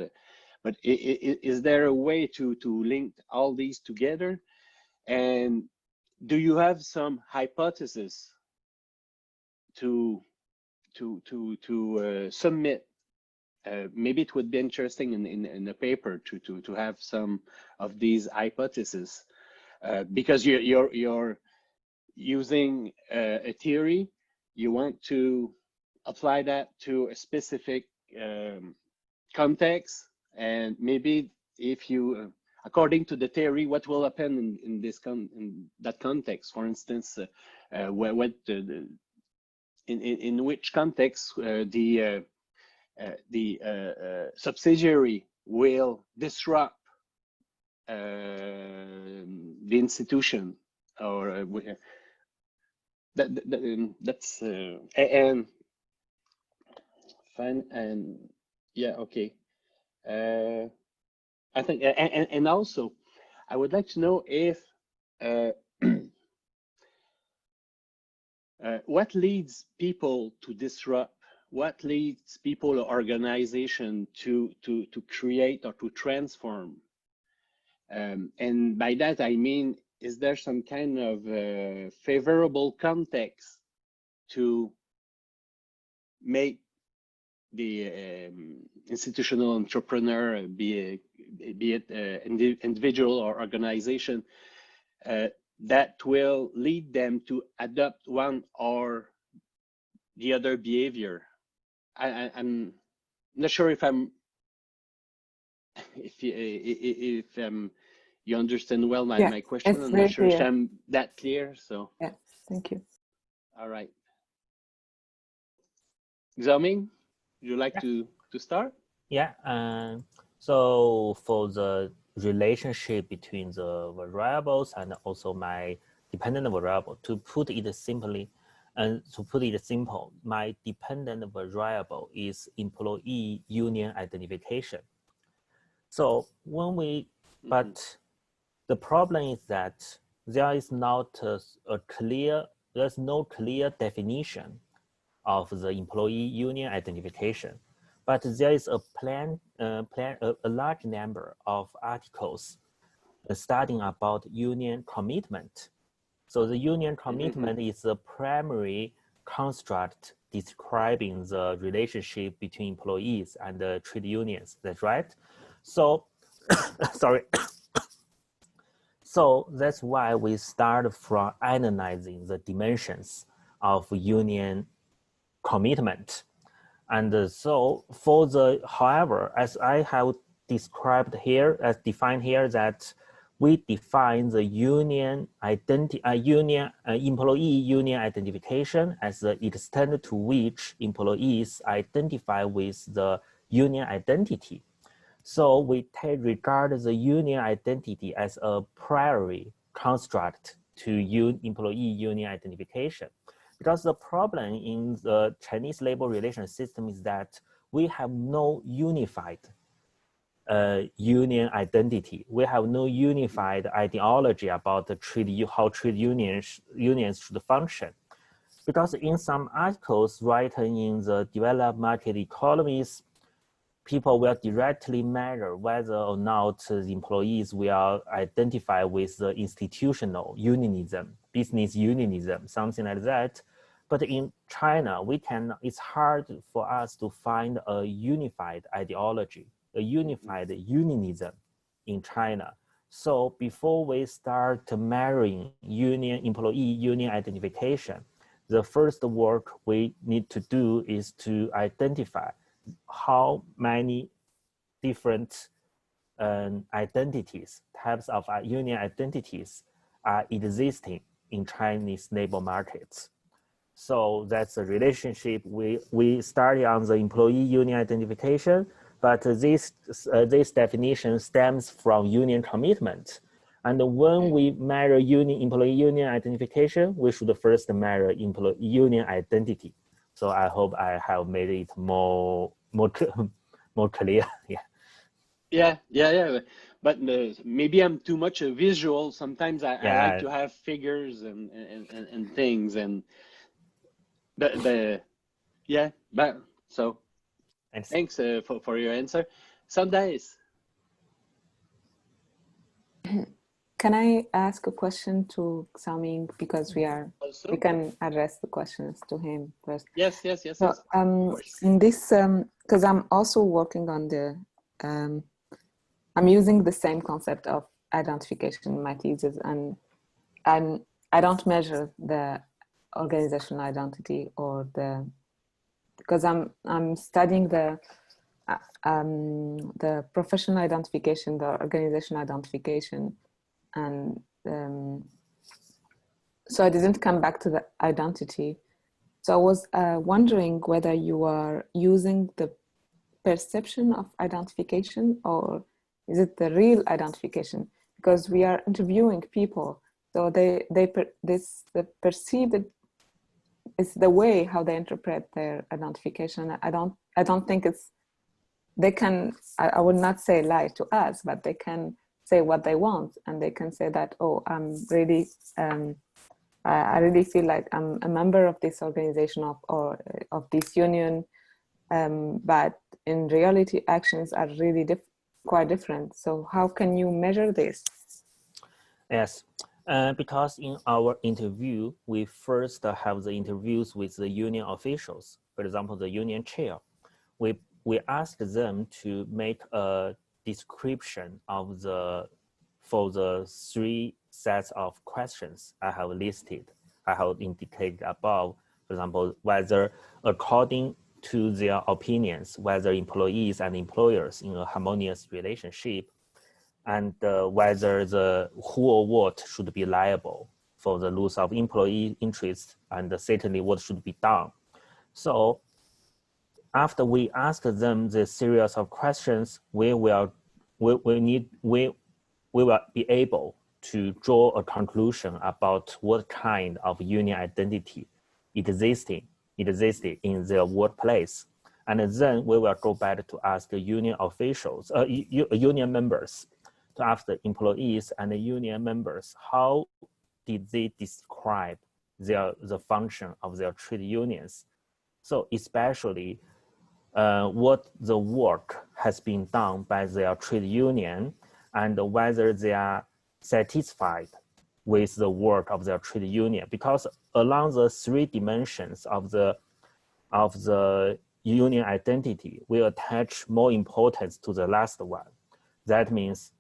but is there a way to link all these together? And do you have some hypothesis to submit? Maybe it would be interesting in the paper to have some of these hypotheses, because you're using a theory, you want to apply that to a specific context, and maybe if you according to the theory, what will happen in that context? For instance, in which context the subsidiary will disrupt the institution, or that's and fine, and yeah, okay. I think, and also, I would like to know if what leads people to disrupt, what leads people or organization to create or to transform, and by that I mean, is there some kind of favorable context to make the institutional entrepreneur, be it individual or organization, that will lead them to adopt one or the other behavior? I'm not sure if you understand well my question. I'm not sure if I'm that clear. So yeah, thank you. All right, Xiaoming, would you like to start? Yeah, so for the relationship between the variables and also my dependent variable, to put it simply, my dependent variable is employee union identification. So when we, but the problem is that there is not there's no clear definition of the employee union identification, but there is a large number of articles studying about union commitment. So the union commitment is the primary construct describing the relationship between employees and the trade unions. That's right. So, sorry. So that's why we start from analyzing the dimensions of union commitment. And so for the, however, as I have described here, as defined here, that we define the union employee union identification as the extent to which employees identify with the union identity. So we regard the union identity as a priori construct to employee union identification. Because the problem in the Chinese labor relations system is that we have no unified union identity. We have no unified ideology about the how trade unions should function. Because in some articles written in the developed market economies, people will directly measure whether or not the employees will identify with the institutional unionism, business unionism, something like that. But in China, it's hard for us to find a unified ideology, a unified unionism in China. So before we start measuring employee union identification, the first work we need to do is to identify how many different identities, types of union identities are existing in Chinese labor markets. So that's a relationship. We started on the employee union identification, but this definition stems from union commitment. And when we measure employee union identification, we should first measure employee union identity. So I hope I have made it more clear. Yeah. But maybe I'm too much a visual. Sometimes I like to have figures and things, and but so thanks for your answer. Sondes. Can I ask a question to Xiaoming, because we can address the questions to him first? Yes. So, in this, because I'm also working on the, I'm using the same concept of identification in my thesis, and I don't measure the organizational identity or because I'm studying the professional identification, the organizational identification. And so I didn't come back to the identity. So I was wondering whether you are using the perception of identification, or is it the real identification? Because we are interviewing people, so the perceived, it's the way how they interpret their identification. I don't think it's, they can, I would not say lie to us, but they can say what they want, and they can say that, oh, I'm really, I really feel like I'm a member of this organization or of this union, but in reality, actions are really quite different. So how can you measure this? Yes, because in our interview, we first have the interviews with the union officials. For example, the union chair. We asked them to make a description of for the 3 sets of questions I have listed, I have indicated above. For example, whether according to their opinions, whether employees and employers in a harmonious relationship, and whether who or what should be liable for the loss of employee interest, and certainly what should be done. So after we ask them the series of questions, we will be able to draw a conclusion about what kind of union identity existed in their workplace. And then we will go back to ask the union officials, union members, to ask the employees and the union members, how did they describe the function of their trade unions? So especially what the work has been done by their trade union, and whether they are satisfied with the work of their trade union. Because along the 3 dimensions of the union identity, we attach more importance to the last one. That means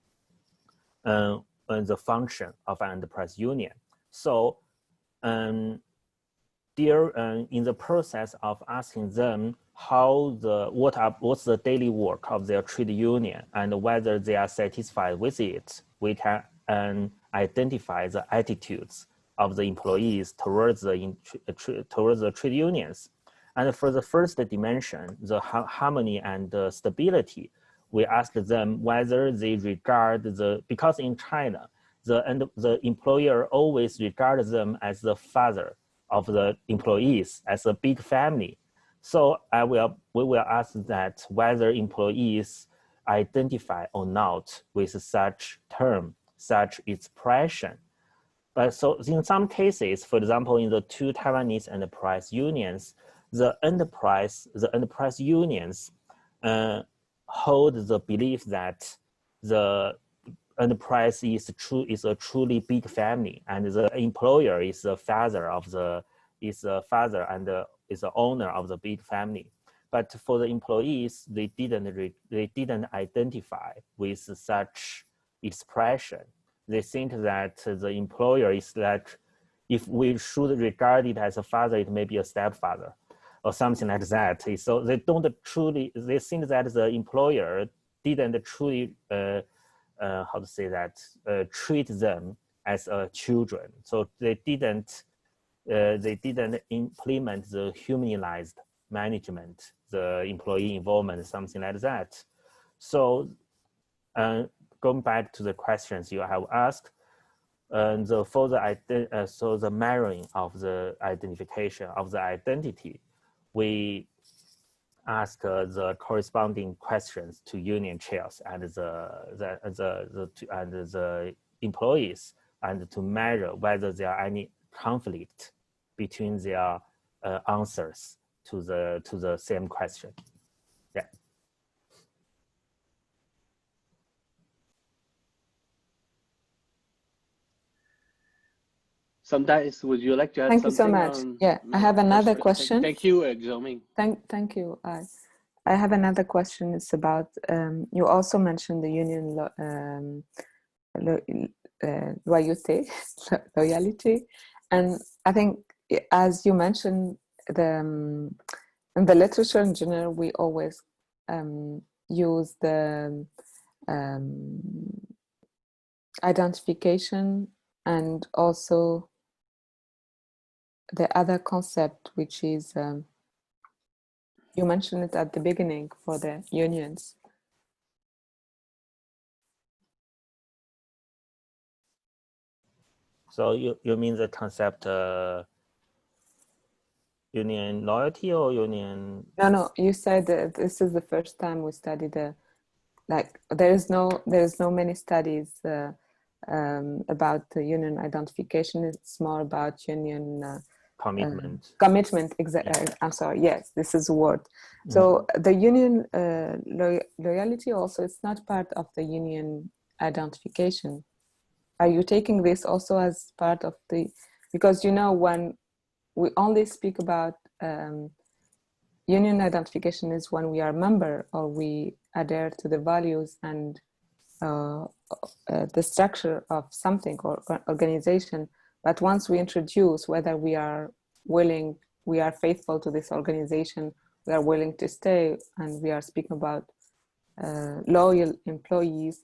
the function of an enterprise union. So in the process of asking them what's the daily work of their trade union and whether they are satisfied with it, we can identify the attitudes of the employees towards the trade unions. And for the first dimension, the harmony and stability, we ask them whether they regard because in China, the employer always regards them as the father of the employees, as a big family. So we will ask that whether employees identify or not with such term, such expression. But so in some cases, for example, in the 2 Taiwanese enterprise unions, the enterprise unions hold the belief that the enterprise is a truly big family, and the employer is the father and is the owner of the big family. But for the employees, they didn't identify with such expression. They think that the employer is like, if we should regard it as a father, it may be a stepfather or something like that. So they think that the employer didn't truly treat them as children. So they didn't implement the humanized management, the employee involvement, something like that. So going back to the questions you have asked, and for the so the marrying of the identification of the identity, we ask the corresponding questions to union chairs and the employees, and to measure whether there are any conflict between their answers to the same question. Yeah. Sometimes, would you like to add something? Thank you so much. Yeah, I have another question. Thank you, Xiaoming. Thank you. I have another question. It's about, you also mentioned the union loyalty. And I think, as you mentioned, in the literature in general, we always use the identification and also the other concept, which is, you mentioned it at the beginning for the unions. So you mean the concept union loyalty or union? No, you said that this is the first time we studied there is no many studies about the union identification. It's more about union commitment. Commitment, exactly. Yeah. I'm sorry. Yes, this is a word. So the union loyalty also, it's not part of the union identification. Are you taking this also as part of the, because when we only speak about union identification is when we are a member or we adhere to the values and the structure of something or organization. But once we introduce whether we are willing, we are faithful to this organization, we are willing to stay, and we are speaking about loyal employees,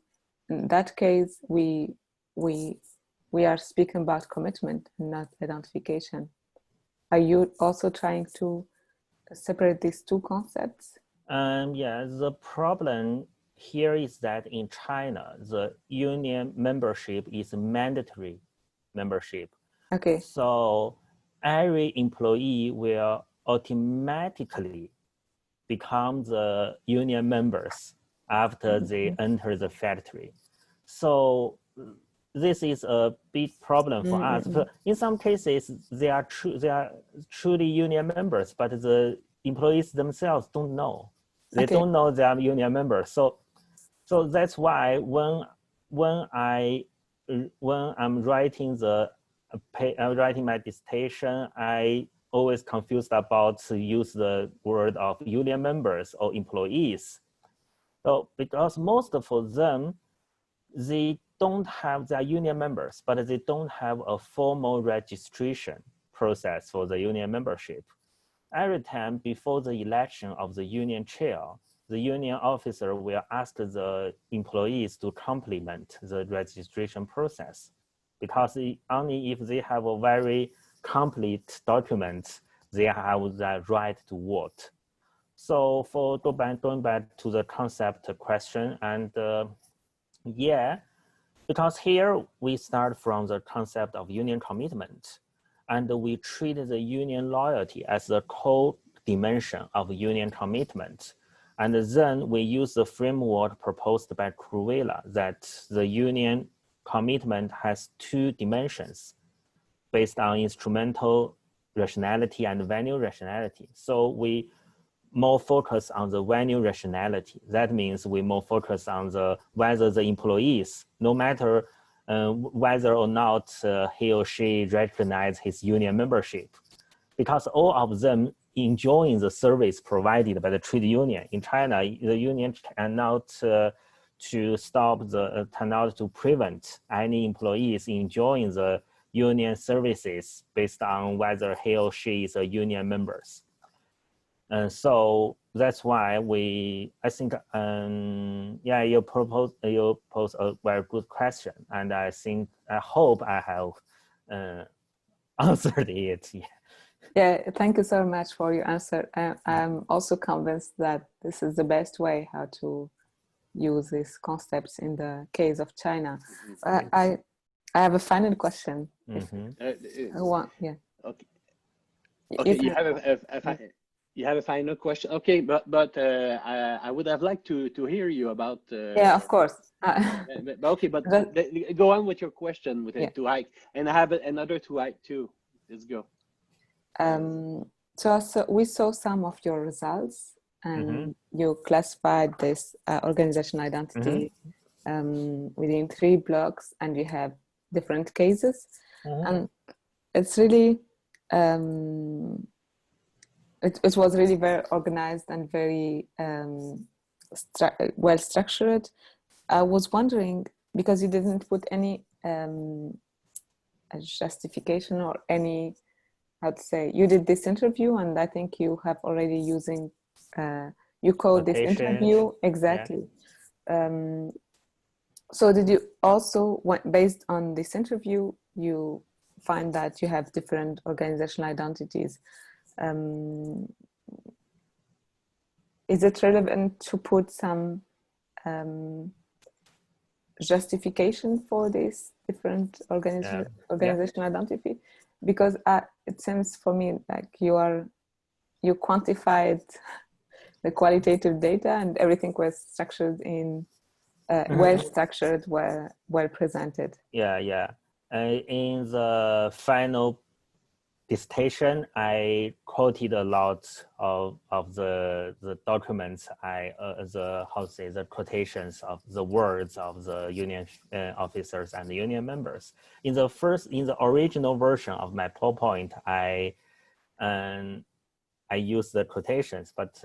in that case, we are speaking about commitment and not identification. Are you also trying to separate these two concepts? Yeah, the problem here is that in China, the union membership is mandatory membership. Okay. So every employee will automatically become the union members after they enter the factory. So this is a big problem for us. But in some cases, they are truly union members, but the employees themselves don't know. They don't know they are union members. So that's why when I'm writing my dissertation, I always confused about to use the word of union members or employees. So because most of them, they don't have their union members, but they don't have a formal registration process for the union membership. Every time before the election of the union chair, the union officer will ask the employees to complement the registration process, because only if they have a very complete document, they have the right to vote. So for going back to the concept question, and yeah, because here we start from the concept of union commitment, and we treat the union loyalty as the core dimension of union commitment. And then we use the framework proposed by Kruvela that the union commitment has two dimensions based on instrumental rationality and venue rationality. So we more focus on the venue rationality. That means we more focus on whether the employees, no matter whether or not he or she recognize his union membership, because all of them enjoying the service provided by the trade union. In China, the union cannot to prevent any employees enjoying the union services based on whether he or she is a union member. And so that's why I think, yeah, you pose a very good question, and I hope I have answered it. Yeah. Yeah, thank you so much for your answer. I'm also convinced that this is the best way how to use these concepts in the case of China. I have a final question. Yeah. Okay. Okay. You have a final question. Okay, but I would have liked to hear you about. Yeah, of course. Okay, but go on with your question with it to Ike, and I have another to Ike too. Let's go. So we saw some of your results, and you classified this organizational identity within 3 blocks, and you have different cases, and it's really it was really very organized and very well structured. I was wondering, because you didn't put any justification or any, how to say, you did this interview, and I think you have already using you code this interview exactly. So did you also, based on this interview, you find that you have different organizational identities? Is it relevant to put some justification for this different organizational identity? Because it seems for me like you quantified the qualitative data, and everything was structured in well structured, well presented. In the final dissertation, I quoted a lot of the documents. The quotations of the words of the union officers and the union members. In the original version of my PowerPoint, I use the quotations, but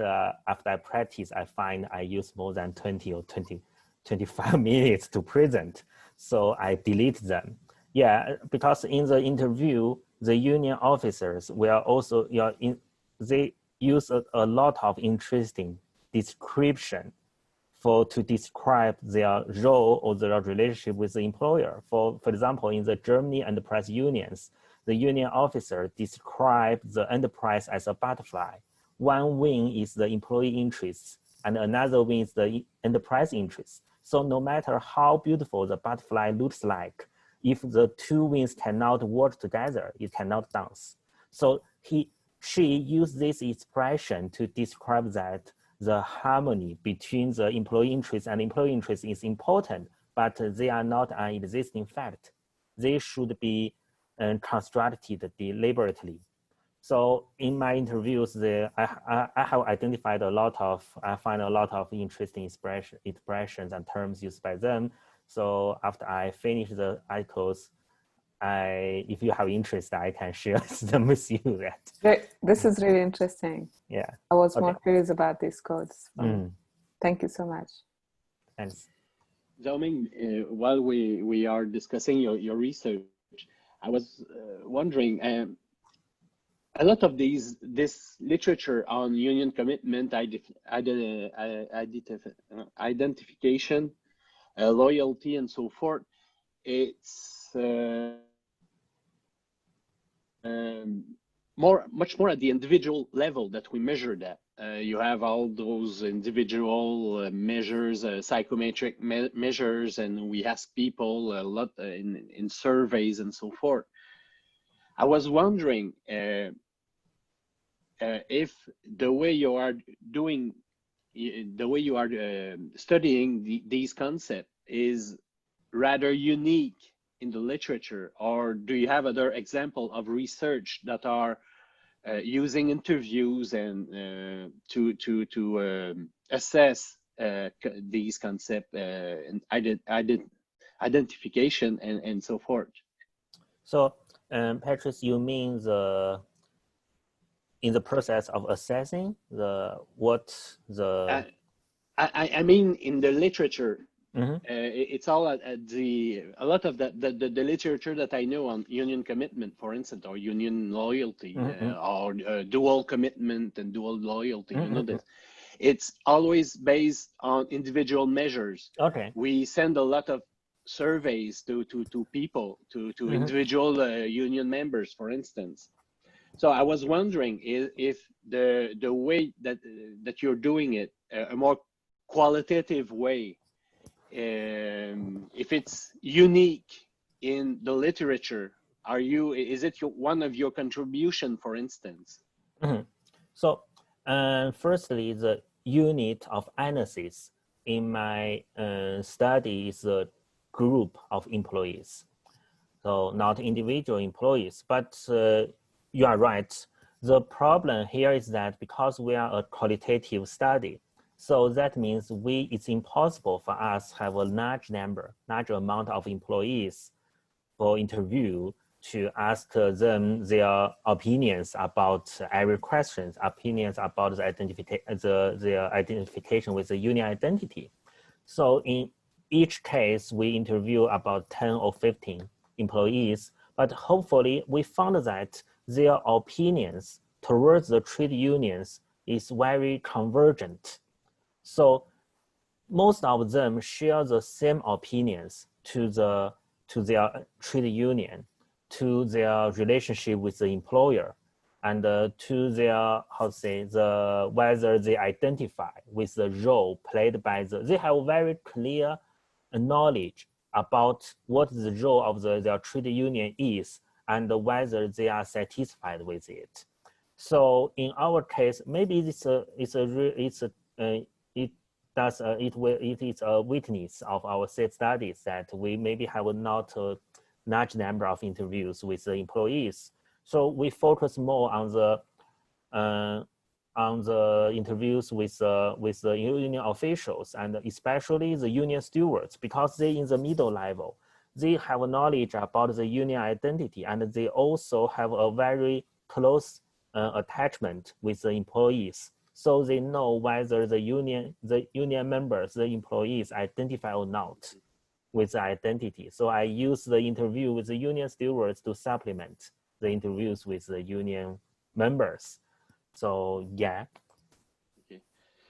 after I practice, I find I use more than 20 or 25 minutes to present. So I delete them. Yeah, because in the interview, the union officers will also, they use a lot of interesting description to describe their role or their relationship with the employer. For example, in the Germany enterprise unions, the union officer described the enterprise as a butterfly. One wing is the employee interests, and another wing is the enterprise interests. So no matter how beautiful the butterfly looks like, if the 2 wings cannot work together, it cannot dance. So she used this expression to describe that the harmony between the employee interests and employee interests is important, but they are not an existing fact. They should be constructed deliberately. So in my interviews, I have identified I find a lot of interesting expressions and terms used by them. So after I finish the articles, if you have interest, I can share them with you. This is really interesting. Yeah. I was more curious about these codes. Thank you so much. Thanks. Xiaoming, while we are discussing your research, I was wondering, a lot of this literature on union commitment, identification, loyalty, and so forth, it's much more at the individual level that we measure that. You have all those individual measures, psychometric measures, and we ask people a lot in surveys and so forth. I was wondering if the way you are doing, the way you are studying these concepts is rather unique in the literature, or do you have other example of research that are using interviews and to assess these concepts and identification and so forth? So, Patrice, you mean in the process of assessing I mean in the literature. It's all a lot of the literature that I know on union commitment, for instance, or union loyalty, or dual commitment and dual loyalty. You know this. It's always based on individual measures. Okay. We send a lot of surveys to people, to individual union members, for instance. So I was wondering if the way that you're doing it, a more qualitative way, if it's unique in the literature, is it one of your contribution, for instance? Mm-hmm. So firstly, the unit of analysis in my study is a group of employees. So not individual employees, but you are right. The problem here is that because we are a qualitative study, so that means it's impossible for us to have a large amount of employees for interview to ask them their opinions about every question, opinions about their identification with the union identity. So in each case, we interview about 10 or 15 employees, but hopefully we found that their opinions towards the trade unions is very convergent. So most of them share the same opinions to their trade union, to their relationship with the employer, and to their, whether they identify with the role played by they have very clear knowledge about what the role of their trade union is and whether they are satisfied with it. So in our case, maybe it is a weakness of our studies that we maybe have not a large number of interviews with the employees. So we focus more on the interviews with the union officials and especially the union stewards, because they in the middle level, they have knowledge about the union identity and they also have a very close attachment with the employees. So they know whether the union members, the employees identify or not with the identity. So I use the interview with the union stewards to supplement the interviews with the union members. So yeah. Okay.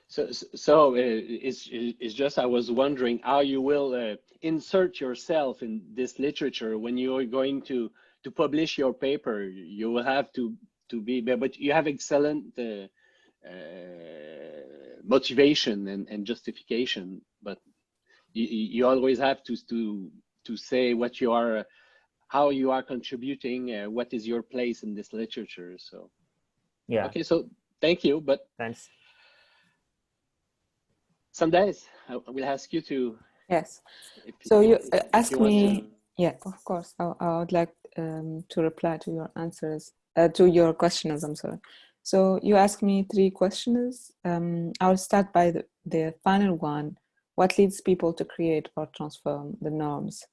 So it's just, I was wondering how you will insert yourself in this literature when you're going to publish your paper. You will have to be, but you have excellent motivation and justification, but you always have to say what you are, how you are contributing, what is your place in this literature. So yeah. Okay, so thank you, but thanks. Sondes, I will ask you to. Yes. So you ask me. Yeah, of course. I would like to reply to your answers, to your questions. I'm sorry. So you asked me 3 questions. I'll start by the final one. What leads people to create or transform the norms?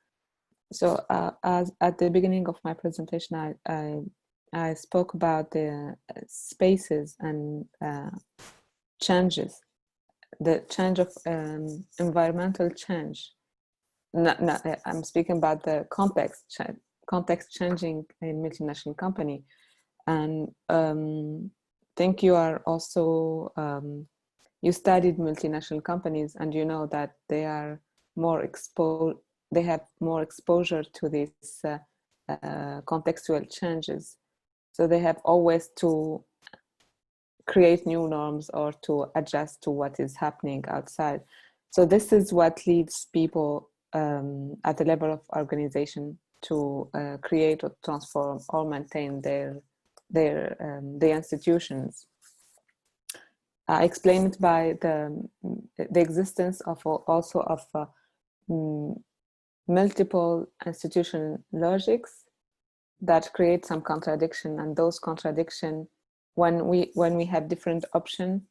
So as at the beginning of my presentation, I spoke about the spaces and changes, the change of environmental change. I'm speaking about the context changing in multinational company. And I think you are also, you studied multinational companies and you know that they are more exposed, they have more exposure to these contextual changes. So they have always to create new norms or to adjust to what is happening outside. So this is what leads people at the level of organization to create or transform or maintain their institutions. I explain it by the existence of also of multiple institution logics that create some contradiction, and those contradiction, when we have different options,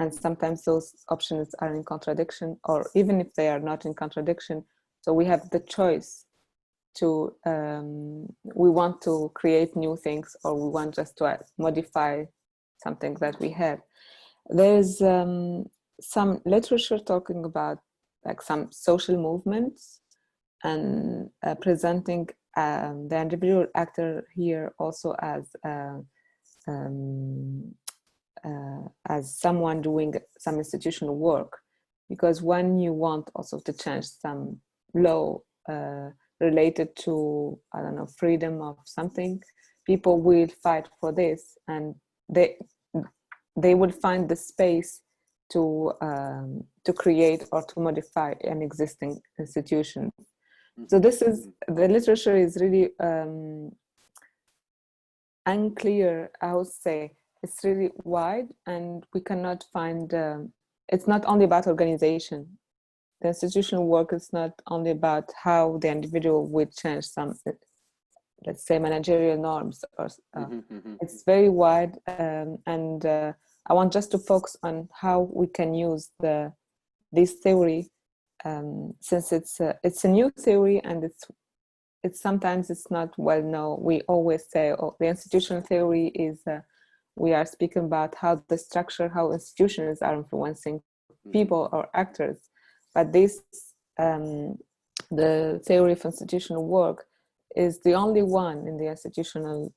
and sometimes those options are in contradiction, or even if they are not in contradiction, so we have the choice to we want to create new things, or we want just to modify something that we have. There's some literature talking about like some social movements and presenting the individual actor here also as someone doing some institutional work, because when you want also to change some law related to, I don't know, freedom of something, people will fight for this, and they will find the space to create or to modify an existing institution. So this is, the literature is really unclear, I would say. It's really wide, and we cannot find, it's not only about organization. The institutional work is not only about how the individual will change some, let's say, managerial norms, or it's very wide, and I want just to focus on how we can use this theory, since it's a new theory, and it's sometimes it's not well known. We always say, oh, the institutional theory is, we are speaking about how the structure, how institutions are influencing people or actors. But this, the theory of institutional work is the only one in the institutional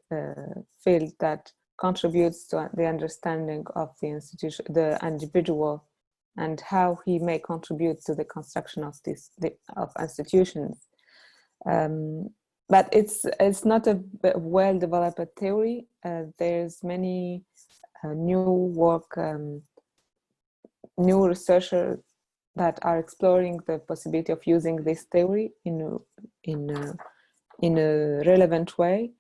field that contributes to the understanding of the institution, the individual, and how he may contribute to the construction of of institutions. But it's not a well-developed theory. There's many new work, new researchers that are exploring the possibility of using this theory in a relevant way.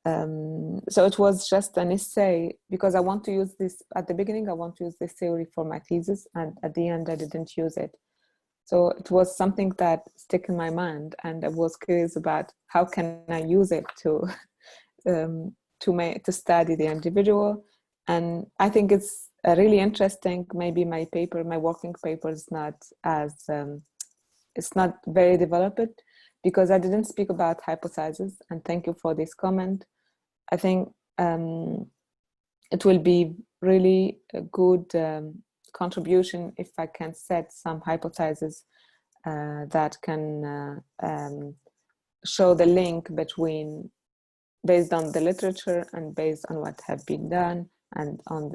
So it was just an essay, because I want to use this at the beginning. I want to use this theory for my thesis, and at the end I didn't use it. So it was something that stuck in my mind, and I was curious about how can I use it to study the individual. And I think it's really interesting. Maybe my working paper is not as it's not very developed, because I didn't speak about hypotheses. And thank you for this comment. I think it will be really a good contribution if I can set some hypotheses that can show the link between, based on the literature and based on what have been done, and on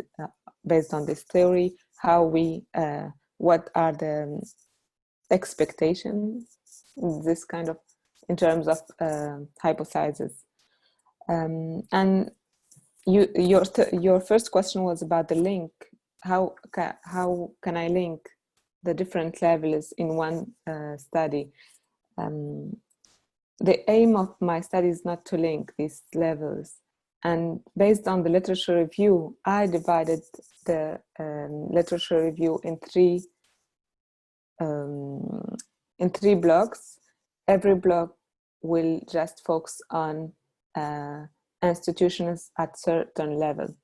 based on this theory, how we what are the expectations, this kind of, in terms of hypotheses. And your first question was about the link. How can I link the different levels in one study? The aim of my study is not to link these levels. And based on the literature review, I divided the literature review in three blocks. Every block will just focus on institutions at certain level.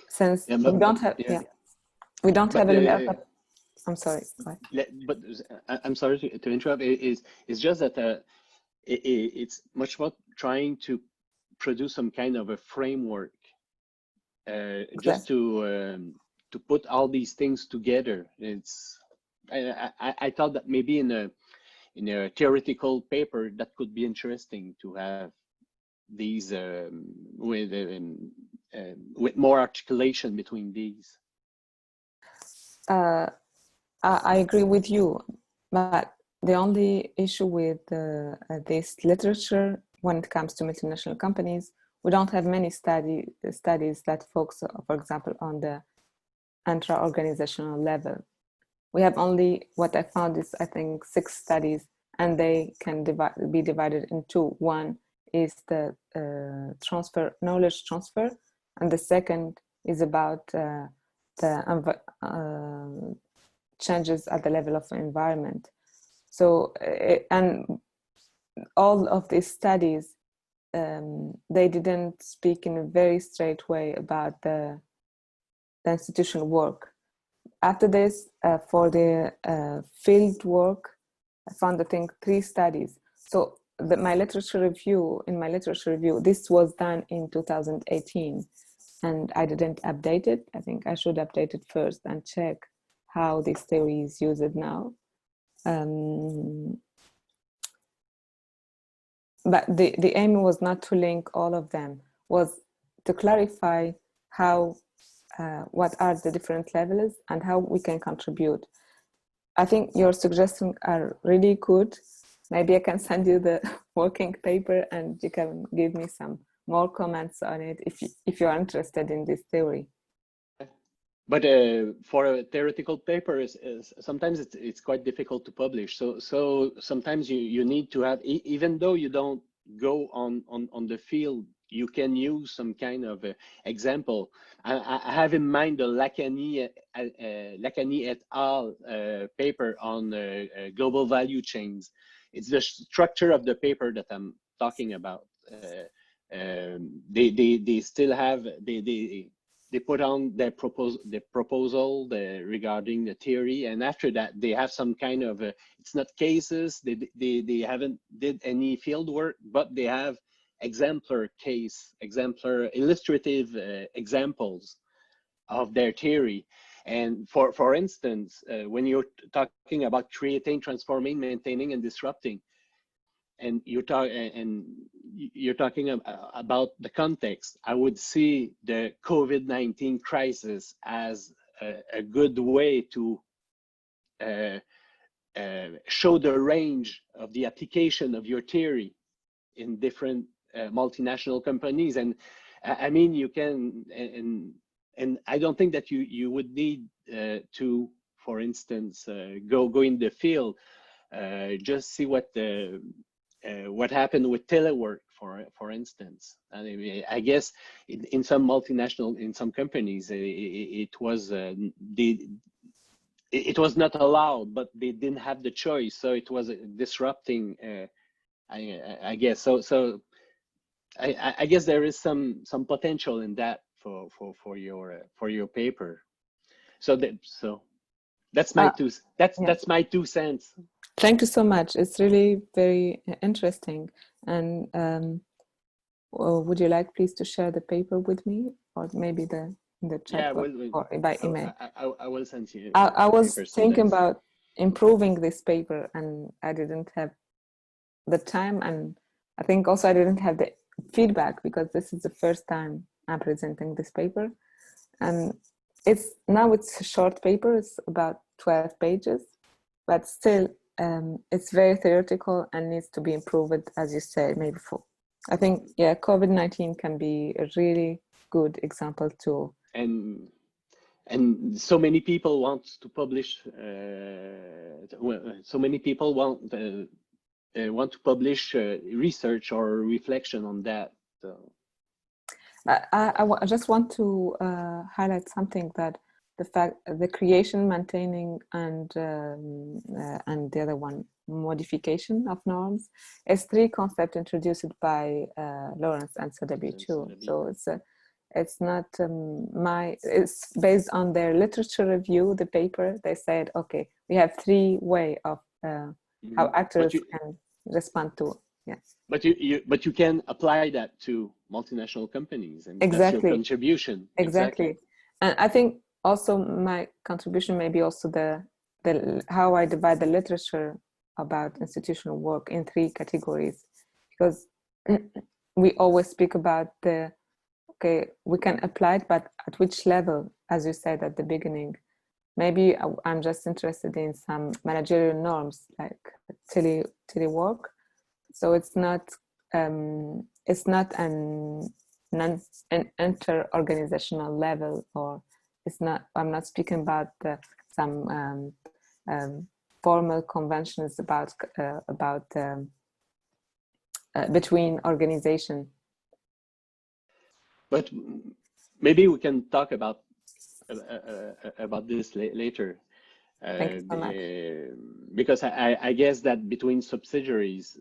Since we don't have, we don't have a lot of, I'm sorry. But I'm sorry to interrupt. It's just that it's much more trying to produce some kind of a framework, just to put all these things together. I thought that maybe in a theoretical paper that could be interesting to have these with more articulation between these. I agree with you, but the only issue with this literature, when it comes to multinational companies, we don't have many studies that focus, for example, on the intra-organizational level. We have only, what I found is, I think, 6 studies, and they can be divided in 2. One is the knowledge transfer, and the second is about the changes at the level of environment. So, and all of these studies, they didn't speak in a very straight way about the institutional work. After this, for the field work, I found, I think, 3 studies. So in my literature review, this was done in 2018, and I didn't update it. I think I should update it first and check how this theory is used now. But the aim was not to link all of them, was to clarify how, what are the different levels and how we can contribute. I think your suggestions are really good. Maybe I can send you the working paper and you can give me some more comments on it if you are interested in this theory. But for a theoretical paper, sometimes it's quite difficult to publish. So sometimes you need to have, even though you don't go on the field, you can use some kind of example. I have in mind the Lakhani et al. Paper on global value chains. It's the structure of the paper that I'm talking about. They still have they put on their proposal regarding the theory, and after that they have some kind of it's not cases. They haven't did any field work, but they have exemplar illustrative examples of their theory. And for instance, when you're talking about creating, transforming, maintaining, and disrupting, and you're talking about the context, I would see the COVID-19 crisis as a good way to show the range of the application of your theory in different multinational companies. And I mean, you can, and I don't think that you would need to, for instance, go in the field, just see what happened with telework, for instance. I mean, I guess in some multinational, in some companies, it was not allowed, but they didn't have the choice, so it was disrupting. I guess so. I guess there is some potential in that for your paper. So that's my that's my 2 cents. Thank you so much. It's really very interesting. And would you like please to share the paper with me, or maybe in the chat or by email? I will send you. I was thinking about improving this paper, and I didn't have the time, and I think also I didn't have the feedback, because this is the first time I'm presenting this paper, and it's a short paper. It's about 12 pages, but still it's very theoretical and needs to be improved, as you said, maybe I think, yeah, COVID-19 can be a really good example tool. And so many people want to publish, so many people want to publish research or reflection on that. So. I just want to highlight something, that the creation, maintaining, and the other one, modification of norms, is 3 concepts introduced by Lawrence and CW2. So it's not it's based on their literature review, the paper. They said, okay, we have 3 ways of how actors can respond to. Yes. But you can apply that to multinational companies, and exactly. That's your contribution. Exactly. And I think also my contribution may be also the how I divide the literature about institutional work in 3 categories, because we always speak about we can apply it, but at which level, as you said at the beginning. Maybe I'm just interested in some managerial norms like telework. So it's not an inter-organizational level, or it's not. I'm not speaking about some formal conventions about between organization. But maybe we can talk about this later. Thank you so much. Because I guess that between subsidiaries,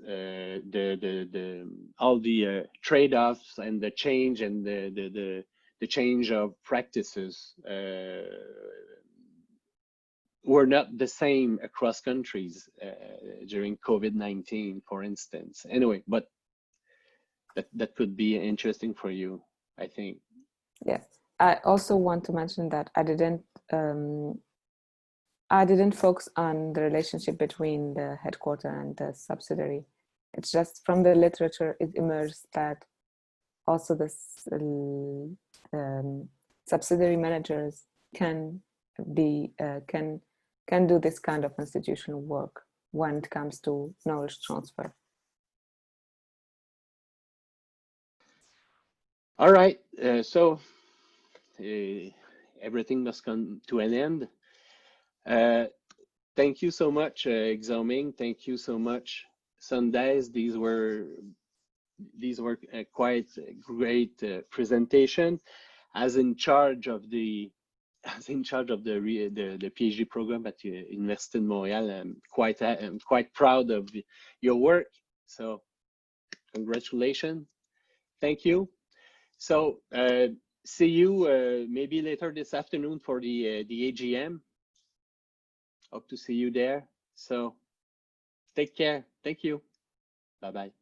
all the trade-offs and the change and the change of practices were not the same across countries during COVID-19, for instance. Anyway, but that could be interesting for you, I think. Yeah, I also want to mention that I didn't focus on the relationship between the headquarter and the subsidiary. It's just from the literature, it emerged that also the subsidiary managers can do this kind of institutional work when it comes to knowledge transfer. All right, so everything must come to an end. Thank you so much, Xiaoming. Thank you so much, Sondes. These were quite great presentation. As in charge of the PhD program at Université de Montréal, I'm quite proud of your work. So congratulations. Thank you. So see you maybe later this afternoon for the AGM. Hope to see you there. So take care. Thank you. Bye-bye.